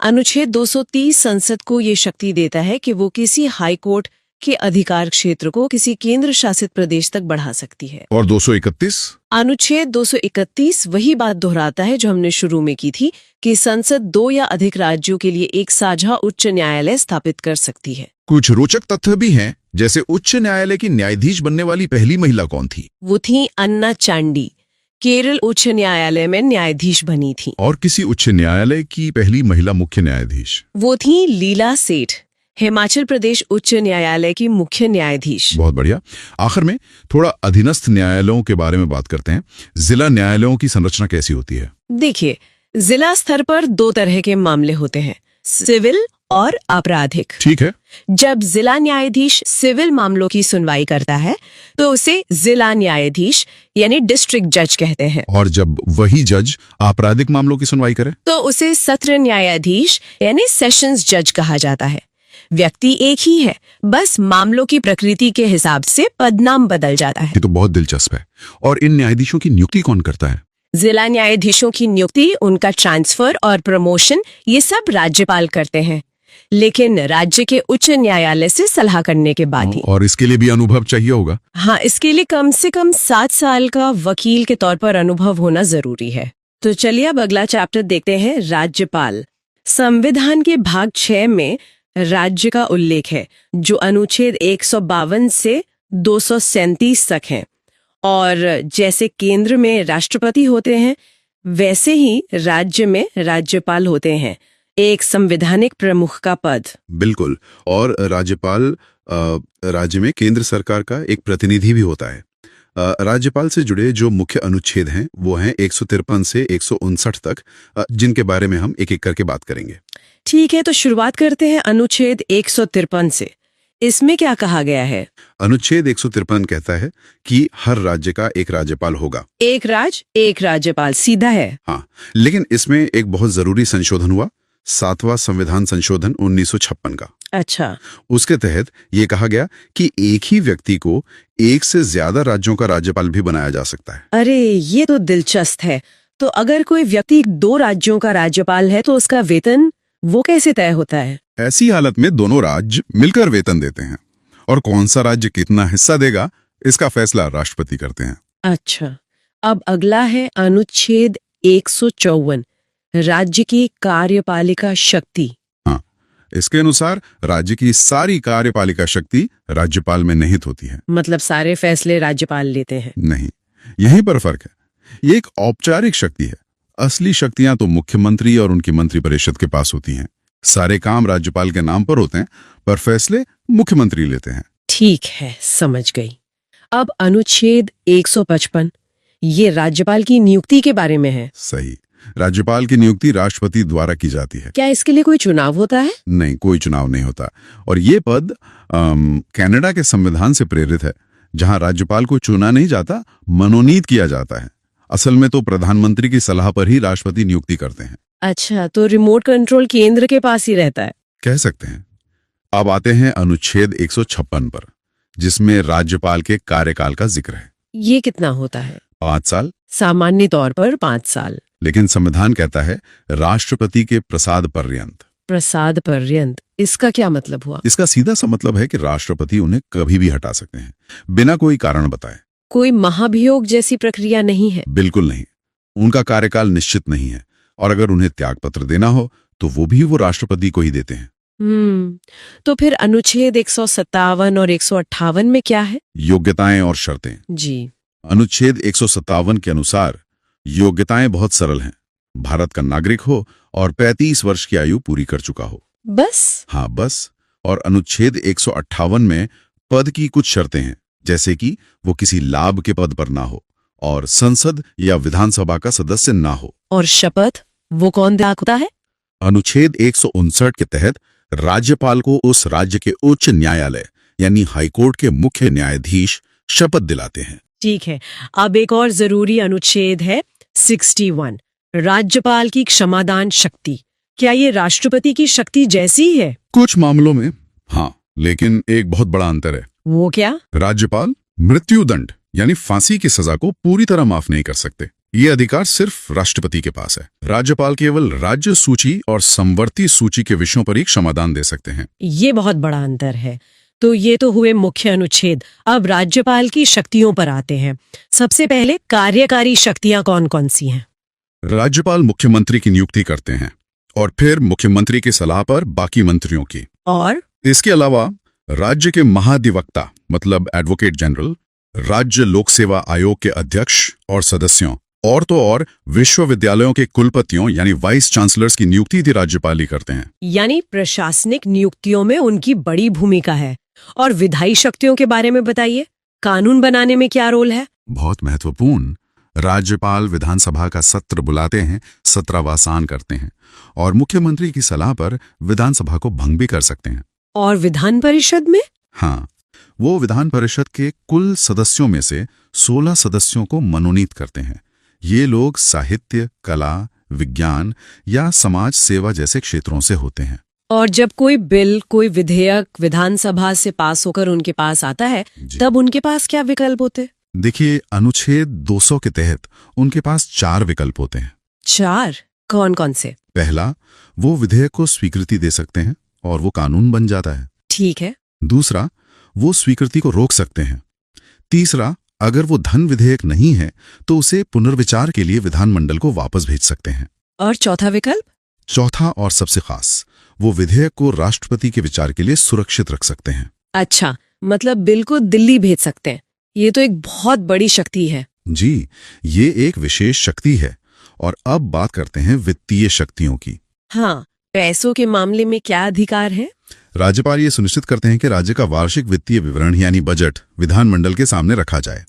S1: अनुच्छेद 230 संसद को ये शक्ति देता है कि वो किसी हाई कोर्ट के अधिकार क्षेत्र को किसी केंद्र शासित प्रदेश तक बढ़ा सकती है।
S3: और 231?
S1: अनुच्छेद 231 वही बात दोहराता है जो हमने शुरू में की थी कि संसद 2 या अधिक राज्यों के लिए एक साझा उच्च न्यायालय स्थापित कर सकती है।
S3: कुछ रोचक तथ्य भी हैं, जैसे उच्च न्यायालय की न्यायाधीश बनने वाली पहली महिला कौन थी?
S1: वो थी अन्ना चांडी, केरल उच्च न्यायालय में न्यायाधीश बनी थी।
S3: और किसी उच्च न्यायालय की पहली महिला मुख्य न्यायाधीश?
S1: वो थी लीला सेठ, हिमाचल प्रदेश उच्च न्यायालय की मुख्य न्यायाधीश।
S3: बहुत बढ़िया। आखिर में थोड़ा अधीनस्थ न्यायालयों के बारे में बात करते हैं। जिला न्यायालयों की संरचना कैसी होती है?
S1: देखिए, जिला स्तर पर 2 तरह के मामले होते हैं, सिविल और आपराधिक।
S3: ठीक है।
S1: जब जिला न्यायाधीश सिविल मामलों की सुनवाई करता है तो उसे जिला न्यायाधीश यानी डिस्ट्रिक्ट जज कहते हैं।
S3: और जब वही जज आपराधिक मामलों की सुनवाई करे
S1: तो उसे सत्र न्यायाधीश यानी सेशंस जज कहा जाता है। व्यक्ति एक ही है, बस मामलों की प्रकृति के हिसाब से पदनाम बदल जाता है।
S3: ये तो बहुत दिलचस्प है। और इन न्यायाधीशों की नियुक्ति कौन करता है?
S1: जिला न्यायाधीशों की नियुक्ति, उनका ट्रांसफर और प्रमोशन ये सब राज्यपाल करते हैं, लेकिन राज्य के उच्च न्यायालय से सलाह करने के बाद ही।
S3: और इसके लिए भी अनुभव चाहिए होगा?
S1: हाँ, इसके लिए कम से कम 7 साल का वकील के तौर पर अनुभव होना जरूरी है। तो चलिए अब अगला चैप्टर देखते हैं, राज्यपाल। संविधान के भाग 6 में राज्य का उल्लेख है, जो अनुच्छेद 152 से 237 तक है। और जैसे केंद्र में राष्ट्रपति होते हैं, वैसे ही राज्य में राज्यपाल होते हैं, एक संवैधानिक प्रमुख का पद।
S2: बिल्कुल। और राज्यपाल राज्य में केंद्र सरकार का एक प्रतिनिधि भी होता है। राज्यपाल से जुड़े जो मुख्य अनुच्छेद हैं वो हैं 153 से 159 तक, जिनके बारे में हम एक एक करके बात करेंगे।
S1: ठीक है, तो शुरुआत करते हैं अनुच्छेद 153 से। इसमें क्या कहा गया है?
S2: अनुच्छेद 153 कहता है कि हर राज्य का एक राज्यपाल होगा।
S1: एक राज्य एक राज्यपाल, सीधा है।
S2: हाँ, लेकिन इसमें एक बहुत जरूरी संशोधन हुआ, 7वां संविधान संशोधन 1956 का।
S1: अच्छा।
S2: उसके तहत ये कहा गया कि एक ही व्यक्ति को एक से ज्यादा राज्यों का राज्यपाल भी बनाया जा सकता है।
S1: अरे, ये तो दिलचस्प है। तो अगर कोई व्यक्ति 2 राज्यों का राज्यपाल है तो उसका वेतन वो कैसे तय होता है?
S2: ऐसी हालत में दोनों राज्य मिलकर वेतन देते हैं, और कौन सा राज्य कितना हिस्सा देगा इसका फैसला राष्ट्रपति करते हैं।
S1: अच्छा, अब अगला है अनुच्छेद 154, राज्य की कार्यपालिका शक्ति।
S2: हाँ, इसके अनुसार राज्य की सारी कार्यपालिका शक्ति राज्यपाल में निहित होती है।
S1: मतलब सारे फैसले राज्यपाल लेते हैं?
S2: नहीं, यहीं पर फर्क है। ये एक औपचारिक शक्ति है। असली शक्तियां तो मुख्यमंत्री और उनकी मंत्रिपरिषद के पास होती हैं। सारे काम राज्यपाल के नाम पर होते हैं, पर फैसले मुख्यमंत्री लेते हैं।
S1: ठीक है, समझ गई। अब अनुच्छेद 155, ये राज्यपाल की नियुक्ति के बारे में है।
S2: सही।
S3: राज्यपाल की नियुक्ति राष्ट्रपति द्वारा की जाती है।
S1: क्या इसके लिए कोई चुनाव होता है?
S3: नहीं, कोई चुनाव नहीं होता। और ये पद कनाडा के संविधान से प्रेरित है, जहां राज्यपाल को चुना नहीं जाता, मनोनीत किया जाता है। असल में तो प्रधानमंत्री की सलाह पर ही राष्ट्रपति नियुक्ति करते हैं।
S1: अच्छा, तो रिमोट कंट्रोल केंद्र के पास ही रहता है।
S3: कह सकते हैं। अब आते हैं अनुच्छेद 156 पर, जिसमें राज्यपाल के कार्यकाल का जिक्र है।
S1: ये कितना होता है?
S3: 5 साल।
S1: सामान्य तौर पर 5 साल।
S3: लेकिन संविधान कहता है राष्ट्रपति के प्रसाद पर्यंत।
S1: प्रसाद पर्यंत, इसका क्या मतलब हुआ?
S3: इसका सीधा सा मतलब है कि राष्ट्रपति उन्हें कभी भी हटा सकते हैं, बिना कोई कारण बताए।
S1: कोई महाभियोग जैसी प्रक्रिया नहीं है?
S3: बिल्कुल नहीं। उनका कार्यकाल निश्चित नहीं है, और अगर उन्हें त्यागपत्र देना हो तो वो भी राष्ट्रपति को ही देते हैं।
S1: तो फिर अनुच्छेद 157 और 158 में क्या है?
S3: योग्यताएं और शर्तें।
S1: जी।
S3: अनुच्छेद 157 के अनुसार योग्यताएं बहुत सरल हैं। भारत का नागरिक हो और 35 वर्ष की आयु पूरी कर चुका हो।
S1: बस?
S3: हाँ, बस। और अनुच्छेद 158 में पद की कुछ शर्तें हैं, जैसे कि वो किसी लाभ के पद पर ना हो और संसद या विधानसभा का सदस्य ना हो।
S1: और शपथ, वो कौन दाखता है?
S3: अनुच्छेद 159 के तहत राज्यपाल को उस राज्य के उच्च न्यायालय यानी हाईकोर्ट के मुख्य न्यायाधीश शपथ दिलाते हैं।
S1: ठीक है। अब एक और जरूरी अनुच्छेद है 61, राज्यपाल की क्षमादान शक्ति। क्या ये राष्ट्रपति की शक्ति जैसी ही है?
S3: कुछ मामलों में हाँ, लेकिन एक बहुत बड़ा अंतर है।
S1: वो क्या?
S3: राज्यपाल मृत्युदंड यानी फांसी की सजा को पूरी तरह माफ नहीं कर सकते। ये अधिकार सिर्फ राष्ट्रपति के पास है। राज्यपाल केवल राज्य सूची और संवर्ती सूची के विषयों पर ही क्षमादान दे सकते हैं।
S1: ये बहुत बड़ा अंतर है। तो ये तो हुए मुख्य अनुच्छेद। अब राज्यपाल की शक्तियों पर आते हैं। सबसे पहले कार्यकारी शक्तियां कौन कौन सी हैं?
S3: राज्यपाल मुख्यमंत्री की नियुक्ति करते हैं और फिर मुख्यमंत्री की सलाह पर बाकी मंत्रियों की।
S1: और
S3: इसके अलावा राज्य के महाधिवक्ता मतलब एडवोकेट जनरल, राज्य लोक सेवा आयोग के अध्यक्ष और सदस्यों, और तो और विश्वविद्यालयों के कुलपतियों यानी वाइस चांसलर्स की नियुक्ति भी राज्यपाल ही करते हैं।
S1: यानी प्रशासनिक नियुक्तियों में उनकी बड़ी भूमिका है। और विधायी शक्तियों के बारे में बताइए, कानून बनाने में क्या रोल है?
S3: बहुत महत्वपूर्ण। राज्यपाल विधानसभा का सत्र बुलाते हैं, सत्रावसान करते हैं और मुख्यमंत्री की सलाह पर विधानसभा को भंग भी कर सकते हैं।
S1: और विधान परिषद में?
S3: हाँ, वो विधान परिषद के कुल सदस्यों में से 16 सदस्यों को मनोनीत करते हैं। ये लोग साहित्य, कला, विज्ञान या समाज सेवा जैसे क्षेत्रों से होते हैं।
S1: और जब कोई बिल, कोई विधेयक विधानसभा से पास होकर उनके पास आता है, तब उनके पास क्या विकल्प होते?
S3: देखिए, अनुच्छेद 200 के तहत उनके पास 4 विकल्प होते हैं।
S1: 4? कौन कौन से?
S3: पहला, वो विधेयक को स्वीकृति दे सकते हैं और वो कानून बन जाता है।
S1: ठीक है।
S3: दूसरा, वो स्वीकृति को रोक सकते हैं। तीसरा, अगर वो धन विधेयक नहीं है तो उसे पुनर्विचार के लिए विधानमंडल को वापस भेज सकते हैं।
S1: और चौथा विकल्प?
S3: चौथा और सबसे खास, वो विधेयक को राष्ट्रपति के विचार के लिए सुरक्षित रख सकते हैं।
S1: अच्छा, मतलब बिल को दिल्ली भेज सकते हैं। ये तो एक बहुत बड़ी शक्ति है।
S3: जी, ये एक विशेष शक्ति है। और अब बात करते हैं वित्तीय शक्तियों की।
S1: हाँ, पैसों के मामले में क्या अधिकार है?
S3: राज्यपाल ये सुनिश्चित करते हैं कि राज्य का वार्षिक वित्तीय विवरण यानी बजट विधानमंडल के सामने रखा जाए।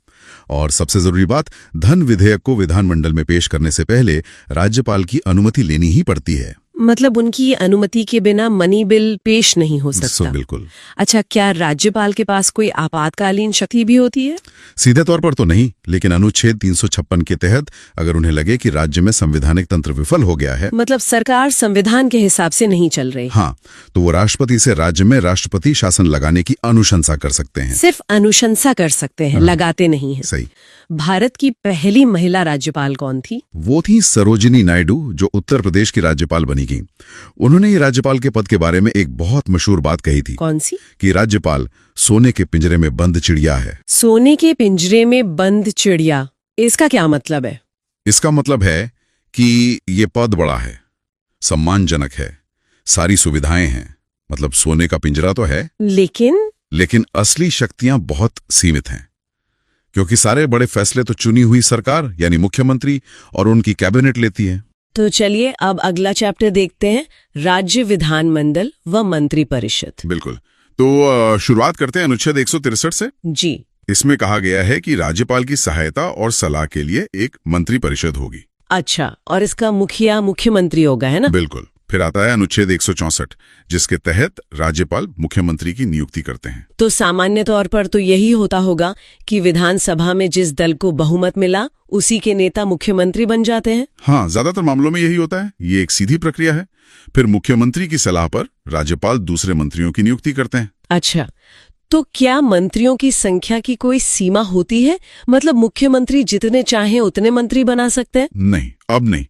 S3: और सबसे जरूरी बात, धन विधेयक को विधानमंडल में पेश करने से पहले राज्यपाल की अनुमति लेनी ही पड़ती है।
S1: मतलब उनकी अनुमति के बिना मनी बिल पेश नहीं हो सकता।
S3: बिल्कुल।
S1: अच्छा, क्या राज्यपाल के पास कोई आपातकालीन शक्ति भी होती है?
S3: सीधे तौर पर तो नहीं, लेकिन अनुच्छेद 356 के तहत अगर उन्हें लगे कि राज्य में संवैधानिक तंत्र विफल हो गया है,
S1: मतलब सरकार संविधान के हिसाब से नहीं चल रही,
S3: हाँ, तो वो राष्ट्रपति से राज्य में राष्ट्रपति शासन लगाने की अनुशंसा कर सकते हैं।
S1: सिर्फ अनुशंसा कर सकते हैं, लगाते नहीं हैं।
S3: सही।
S1: भारत की पहली महिला राज्यपाल कौन थी?
S3: वो थी सरोजिनी नायडू, जो उत्तर प्रदेश की राज्यपाल बनी गई। उन्होंने ये राज्यपाल के पद के बारे में एक बहुत मशहूर बात कही थी।
S1: कौन सी?
S3: कि राज्यपाल सोने के पिंजरे में बंद चिड़िया है।
S1: सोने के पिंजरे में बंद चिड़िया, इसका क्या मतलब है?
S3: इसका मतलब है कि ये पद बड़ा है, सम्मानजनक है, सारी सुविधाएं हैं, मतलब सोने का पिंजरा तो है, लेकिन असली शक्तियां बहुत सीमित हैं, क्योंकि सारे बड़े फैसले तो चुनी हुई सरकार यानी मुख्यमंत्री और उनकी कैबिनेट लेती है।
S1: तो चलिए अब अगला चैप्टर देखते हैं, राज्य विधानमंडल व मंत्री परिषद।
S3: बिल्कुल। तो शुरुआत करते हैं अनुच्छेद 163 से।
S1: जी।
S3: इसमें कहा गया है कि राज्यपाल की सहायता और सलाह के लिए एक मंत्री परिषद होगी।
S1: अच्छा, और इसका मुखिया मुख्यमंत्री होगा, है ना?
S3: बिल्कुल। फिर आता है अनुच्छेद 164, जिसके तहत राज्यपाल मुख्यमंत्री की नियुक्ति करते हैं।
S1: तो सामान्य तौर पर तो यही होता होगा कि विधानसभा में जिस दल को बहुमत मिला उसी के नेता मुख्यमंत्री बन जाते हैं।
S3: हाँ, ज्यादातर मामलों में यही होता है। ये एक सीधी प्रक्रिया है। फिर मुख्यमंत्री की सलाह पर राज्यपाल दूसरे मंत्रियों की नियुक्ति करते हैं।
S1: अच्छा, तो क्या मंत्रियों की संख्या की कोई सीमा होती है? मतलब मुख्यमंत्री जितने चाहें उतने मंत्री बना सकते हैं?
S3: नहीं, अब नहीं।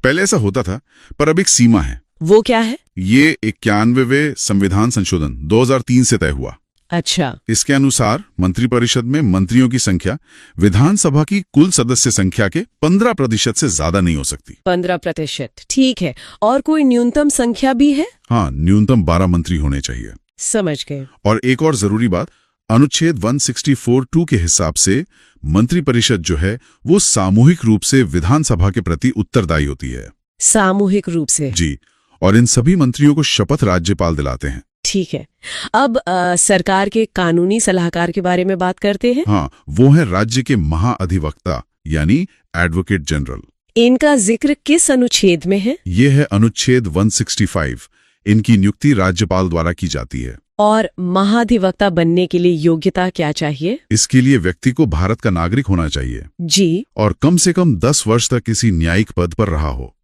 S3: पहले ऐसा होता था, पर अब एक सीमा है।
S1: वो क्या है?
S3: ये 91वें संविधान संशोधन 2003 से तय हुआ।
S1: अच्छा।
S3: इसके अनुसार मंत्रिपरिषद में मंत्रियों की संख्या विधानसभा की कुल सदस्य संख्या के 15% से ज्यादा नहीं हो सकती।
S1: 15%, ठीक है। और कोई न्यूनतम संख्या भी है?
S3: हाँ, न्यूनतम 12 मंत्री होने चाहिए।
S1: समझ गए।
S3: और एक और जरूरी बात, अनुच्छेद 164(2) के हिसाब से मंत्रिपरिषद जो है वो सामूहिक रूप से विधानसभा के प्रति उत्तरदायी होती है।
S1: सामूहिक रूप से?
S3: जी। और इन सभी मंत्रियों को शपथ राज्यपाल दिलाते हैं।
S1: ठीक है। अब सरकार के कानूनी सलाहकार के बारे में बात करते हैं।
S3: हाँ, वो है राज्य के महाअधिवक्ता यानी एडवोकेट जनरल।
S1: इनका जिक्र किस अनुच्छेद में है?
S3: ये है अनुच्छेद 165। इनकी नियुक्ति राज्यपाल द्वारा की जाती है।
S1: और महाधिवक्ता बनने के लिए योग्यता क्या चाहिए?
S3: इसके लिए व्यक्ति को भारत का नागरिक होना चाहिए
S1: जी।
S3: और कम से कम 10 वर्ष तक किसी न्यायिक पद पर रहा हो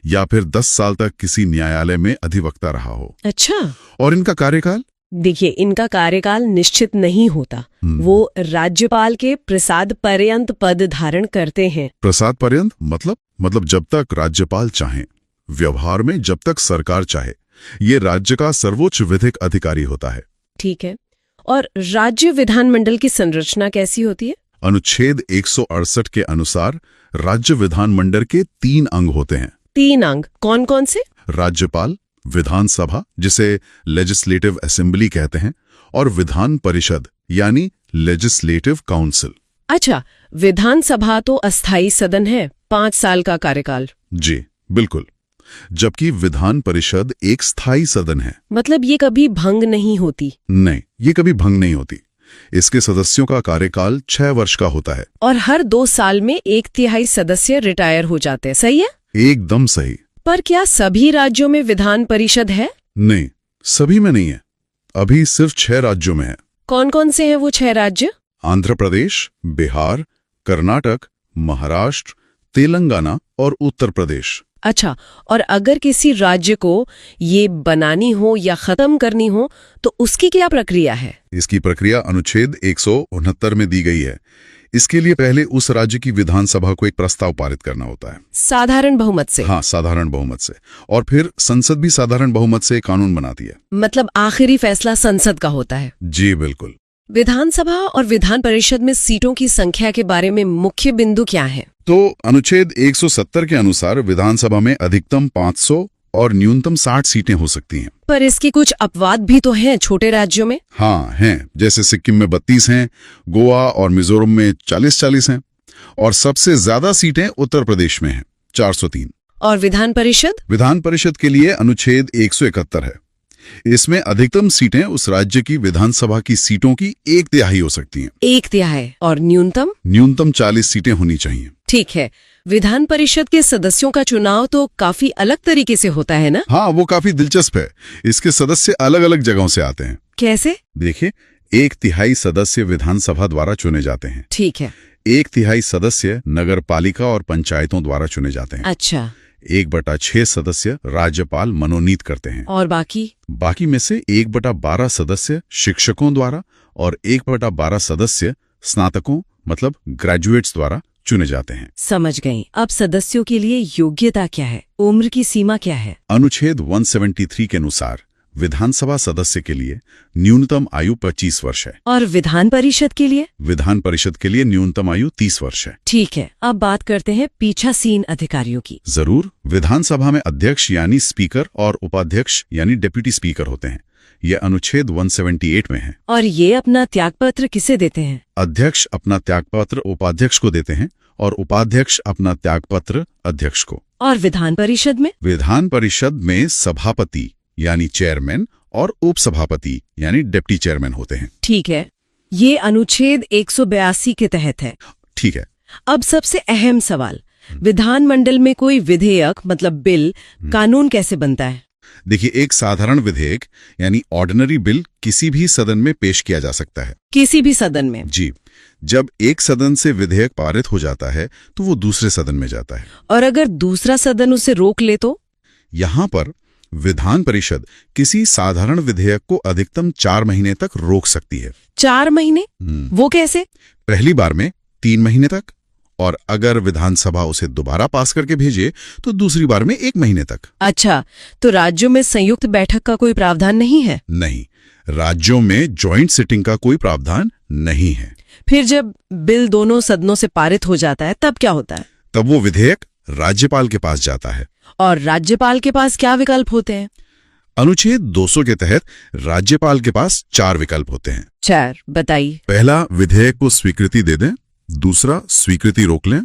S3: या फिर 10 साल तक किसी न्यायालय में अधिवक्ता रहा हो।
S1: अच्छा।
S3: और इनका कार्यकाल?
S1: देखिए, इनका कार्यकाल निश्चित नहीं होता। वो राज्यपाल के प्रसाद पर्यंत पद धारण करते हैं।
S3: प्रसाद पर्यंत मतलब जब तक राज्यपाल चाहें, व्यवहार में जब तक सरकार चाहे। ये राज्य का सर्वोच्च विधिक अधिकारी होता है। ठीक
S1: है। और राज्य विधानमंडल की संरचना कैसी होती है?
S3: अनुच्छेद 168 के अनुसार राज्य विधानमंडल के 3 अंग होते हैं।
S1: 3 अंग कौन कौन से?
S3: राज्यपाल, विधानसभा जिसे लेजिस्लेटिव असेंबली कहते हैं, और विधान परिषद यानी लेजिस्लेटिव काउंसिल।
S1: अच्छा, विधानसभा तो अस्थायी सदन है, 5 साल का कार्यकाल।
S3: जी बिल्कुल। जबकि विधान परिषद एक स्थायी सदन है।
S1: मतलब ये कभी भंग नहीं होती?
S3: नहीं, ये कभी भंग नहीं होती। इसके सदस्यों का कार्यकाल 6 वर्ष का होता है।
S1: और हर 2 साल में 1/3 सदस्य रिटायर हो जाते हैं, सही है?
S3: एकदम सही।
S1: पर क्या सभी राज्यों में विधान परिषद है?
S3: नहीं, सभी में नहीं है। अभी सिर्फ 6 राज्यों में है।
S1: कौन कौन से हैं वो 6 राज्य?
S3: आंध्र प्रदेश, बिहार, कर्नाटक, महाराष्ट्र, तेलंगाना और उत्तर प्रदेश।
S1: अच्छा, और अगर किसी राज्य को ये बनानी हो या खत्म करनी हो तो उसकी क्या प्रक्रिया है?
S3: इसकी प्रक्रिया अनुच्छेद 169 में दी गई है। इसके लिए पहले उस राज्य की विधानसभा को एक प्रस्ताव पारित करना होता है।
S1: साधारण बहुमत से?
S3: हाँ, साधारण बहुमत से। और फिर संसद भी साधारण बहुमत से कानून बनाती है।
S1: मतलब आखिरी फैसला संसद का होता है?
S3: जी बिल्कुल।
S1: विधानसभा और विधान परिषद में सीटों की संख्या के बारे में मुख्य बिंदु क्या है?
S3: तो अनुच्छेद 170 के अनुसार विधानसभा में अधिकतम 500 और न्यूनतम 60 सीटें हो सकती हैं।
S1: पर इसके कुछ अपवाद भी तो हैं छोटे राज्यों में?
S3: हाँ हैं, जैसे सिक्किम में 32 हैं, गोवा और मिजोरम में 40-40 हैं, और सबसे ज्यादा सीटें उत्तर प्रदेश में हैं, 403।
S1: और विधान परिषद?
S3: विधान परिषद के लिए अनुच्छेद 171 है। इसमें अधिकतम सीटें उस राज्य की विधानसभा की सीटों की 1/3 हो सकती हैं।
S1: 1/3? और न्यूनतम?
S3: न्यूनतम 40 सीटें होनी चाहिए।
S1: ठीक है। विधान परिषद के सदस्यों का चुनाव तो काफी अलग तरीके से होता है ना?
S3: हाँ, वो काफी दिलचस्प है। इसके सदस्य अलग अलग जगहों से आते हैं।
S1: कैसे?
S3: देखिए, 1/3 सदस्य विधानसभा द्वारा चुने जाते हैं।
S1: ठीक है।
S3: 1/3 सदस्य नगर पालिका और पंचायतों द्वारा चुने जाते हैं।
S1: अच्छा।
S3: 1/6 सदस्य राज्यपाल मनोनीत करते हैं।
S1: और बाकी
S3: में से 1/12 सदस्य शिक्षकों द्वारा और 1/12 सदस्य स्नातकों मतलब ग्रेजुएट्स द्वारा चुने जाते हैं।
S1: समझ गई। अब सदस्यों के लिए योग्यता क्या है? उम्र की सीमा क्या है?
S3: अनुच्छेद 173 के अनुसार विधानसभा सदस्य के लिए न्यूनतम आयु 25 वर्ष है।
S1: और विधान परिषद के लिए?
S3: विधान परिषद के लिए न्यूनतम आयु 30 वर्ष है।
S1: ठीक है। अब बात करते हैं पीछासीन अधिकारियों की।
S3: जरूर। विधानसभा में अध्यक्ष यानी स्पीकर और उपाध्यक्ष यानी डेप्यूटी स्पीकर होते हैं। ये अनुच्छेद 178 में है।
S1: और ये अपना त्यागपत्र किसे देते हैं?
S3: अध्यक्ष अपना त्यागपत्र उपाध्यक्ष को देते हैं और उपाध्यक्ष अपना त्यागपत्र अध्यक्ष को।
S1: और विधान परिषद में?
S3: विधान परिषद में सभापति यानी चेयरमैन और उपसभापति यानी डिप्टी चेयरमैन होते हैं।
S1: ठीक है। ये अनुच्छेद 182 के तहत है।
S3: ठीक है।
S1: अब सबसे अहम सवाल, विधानमंडल में कोई विधेयक मतलब बिल, कानून कैसे बनता है?
S3: देखिए, एक साधारण विधेयक यानी ऑर्डिनरी बिल किसी भी सदन में पेश किया जा सकता है।
S1: किसी भी सदन में?
S3: जी। जब एक सदन से विधेयक पारित हो जाता है तो वो दूसरे सदन में जाता है।
S1: और अगर दूसरा सदन उसे रोक ले तो?
S3: यहाँ पर विधान परिषद किसी साधारण विधेयक को अधिकतम 4 महीने तक रोक सकती है।
S1: 4 महीने? वो कैसे?
S3: पहली बार में 3 महीने तक, और अगर विधानसभा उसे दोबारा पास करके भेजे तो दूसरी बार में 1 महीने तक।
S1: अच्छा, तो राज्यों में संयुक्त बैठक का कोई प्रावधान नहीं है?
S3: नहीं, राज्यों में जॉइंट सिटिंग का कोई प्रावधान नहीं है।
S1: फिर जब बिल दोनों सदनों से पारित हो जाता है तब क्या होता है?
S3: तब वो विधेयक राज्यपाल के पास जाता है।
S1: और राज्यपाल के पास क्या विकल्प होते हैं?
S3: अनुच्छेद 200 के तहत राज्यपाल के पास 4 विकल्प होते हैं।
S1: 4 बताइए।
S3: पहला, विधेयक को स्वीकृति दे दें। दूसरा, स्वीकृति रोक लें।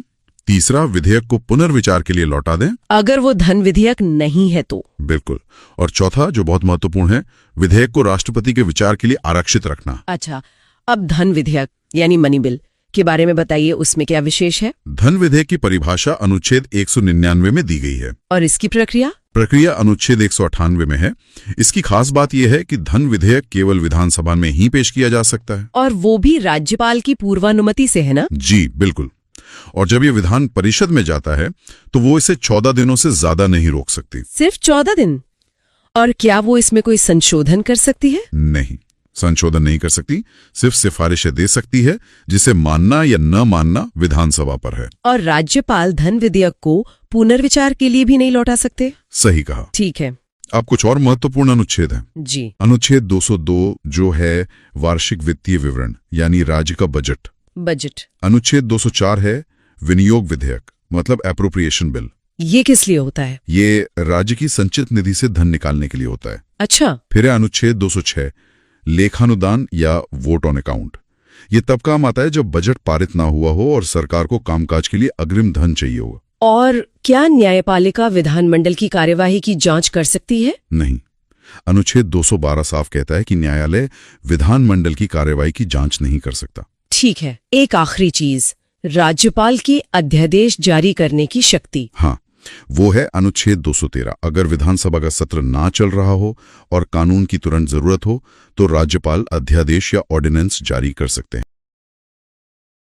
S3: तीसरा, विधेयक को पुनर्विचार के लिए लौटा दें
S1: अगर वो धन विधेयक नहीं है तो?
S3: बिल्कुल। और चौथा, जो बहुत महत्वपूर्ण है, विधेयक को राष्ट्रपति के विचार के लिए आरक्षित रखना।
S1: अच्छा, अब धन विधेयक यानी मनी बिल के बारे में बताइए, उसमें क्या विशेष है?
S3: धन विधेयक की परिभाषा अनुच्छेद 199 में दी गई है।
S1: और इसकी
S3: प्रक्रिया अनुच्छेद 198 में है। इसकी खास बात यह है कि धन विधेयक केवल विधानसभा में ही पेश किया जा सकता है।
S1: और वो भी राज्यपाल की पूर्वानुमति से, है ना?
S3: जी बिल्कुल। और जब ये विधान परिषद में जाता है तो वो इसे 14 दिनों से ज्यादा नहीं रोक सकती।
S1: सिर्फ 14 दिन? और क्या वो इसमें कोई संशोधन कर सकती है?
S3: नहीं, संशोधन नहीं कर सकती। सिर्फ सिफारिशें दे सकती है, जिसे मानना या न मानना विधानसभा पर है।
S1: और राज्यपाल धन विधेयक को पुनर्विचार के लिए भी नहीं लौटा सकते?
S3: सही कहा।
S1: ठीक है।
S3: अब कुछ और महत्वपूर्ण अनुच्छेद हैं।
S1: जी।
S3: अनुच्छेद 202 जो है वार्षिक वित्तीय विवरण यानी राज्य का बजट। अनुच्छेद 204 है विनियोग विधेयक मतलब एप्रोप्रिएशन बिल।
S1: ये किस लिए होता है?
S3: ये राज्य की संचित निधि से धन निकालने के लिए होता है।
S1: अच्छा।
S3: फिर है अनुच्छेद 206 लेखानुदान या वोट ऑन अकाउंट। ये तब काम आता है जब बजट पारित ना हुआ हो और सरकार को कामकाज के लिए अग्रिम धन चाहिए हो।
S1: और क्या न्यायपालिका विधानमंडल की कार्यवाही की जांच कर सकती है?
S3: नहीं, अनुच्छेद 212 साफ कहता है कि न्यायालय विधानमंडल की कार्यवाही की जांच नहीं कर सकता।
S1: ठीक है। एक आखिरी चीज, राज्यपाल की अध्यादेश जारी करने की शक्ति।
S3: हाँ, वो है अनुच्छेद 213। अगर विधानसभा का सत्र ना चल रहा हो और कानून की तुरंत जरूरत हो तो राज्यपाल अध्यादेश या ऑर्डिनेंस जारी कर सकते हैं।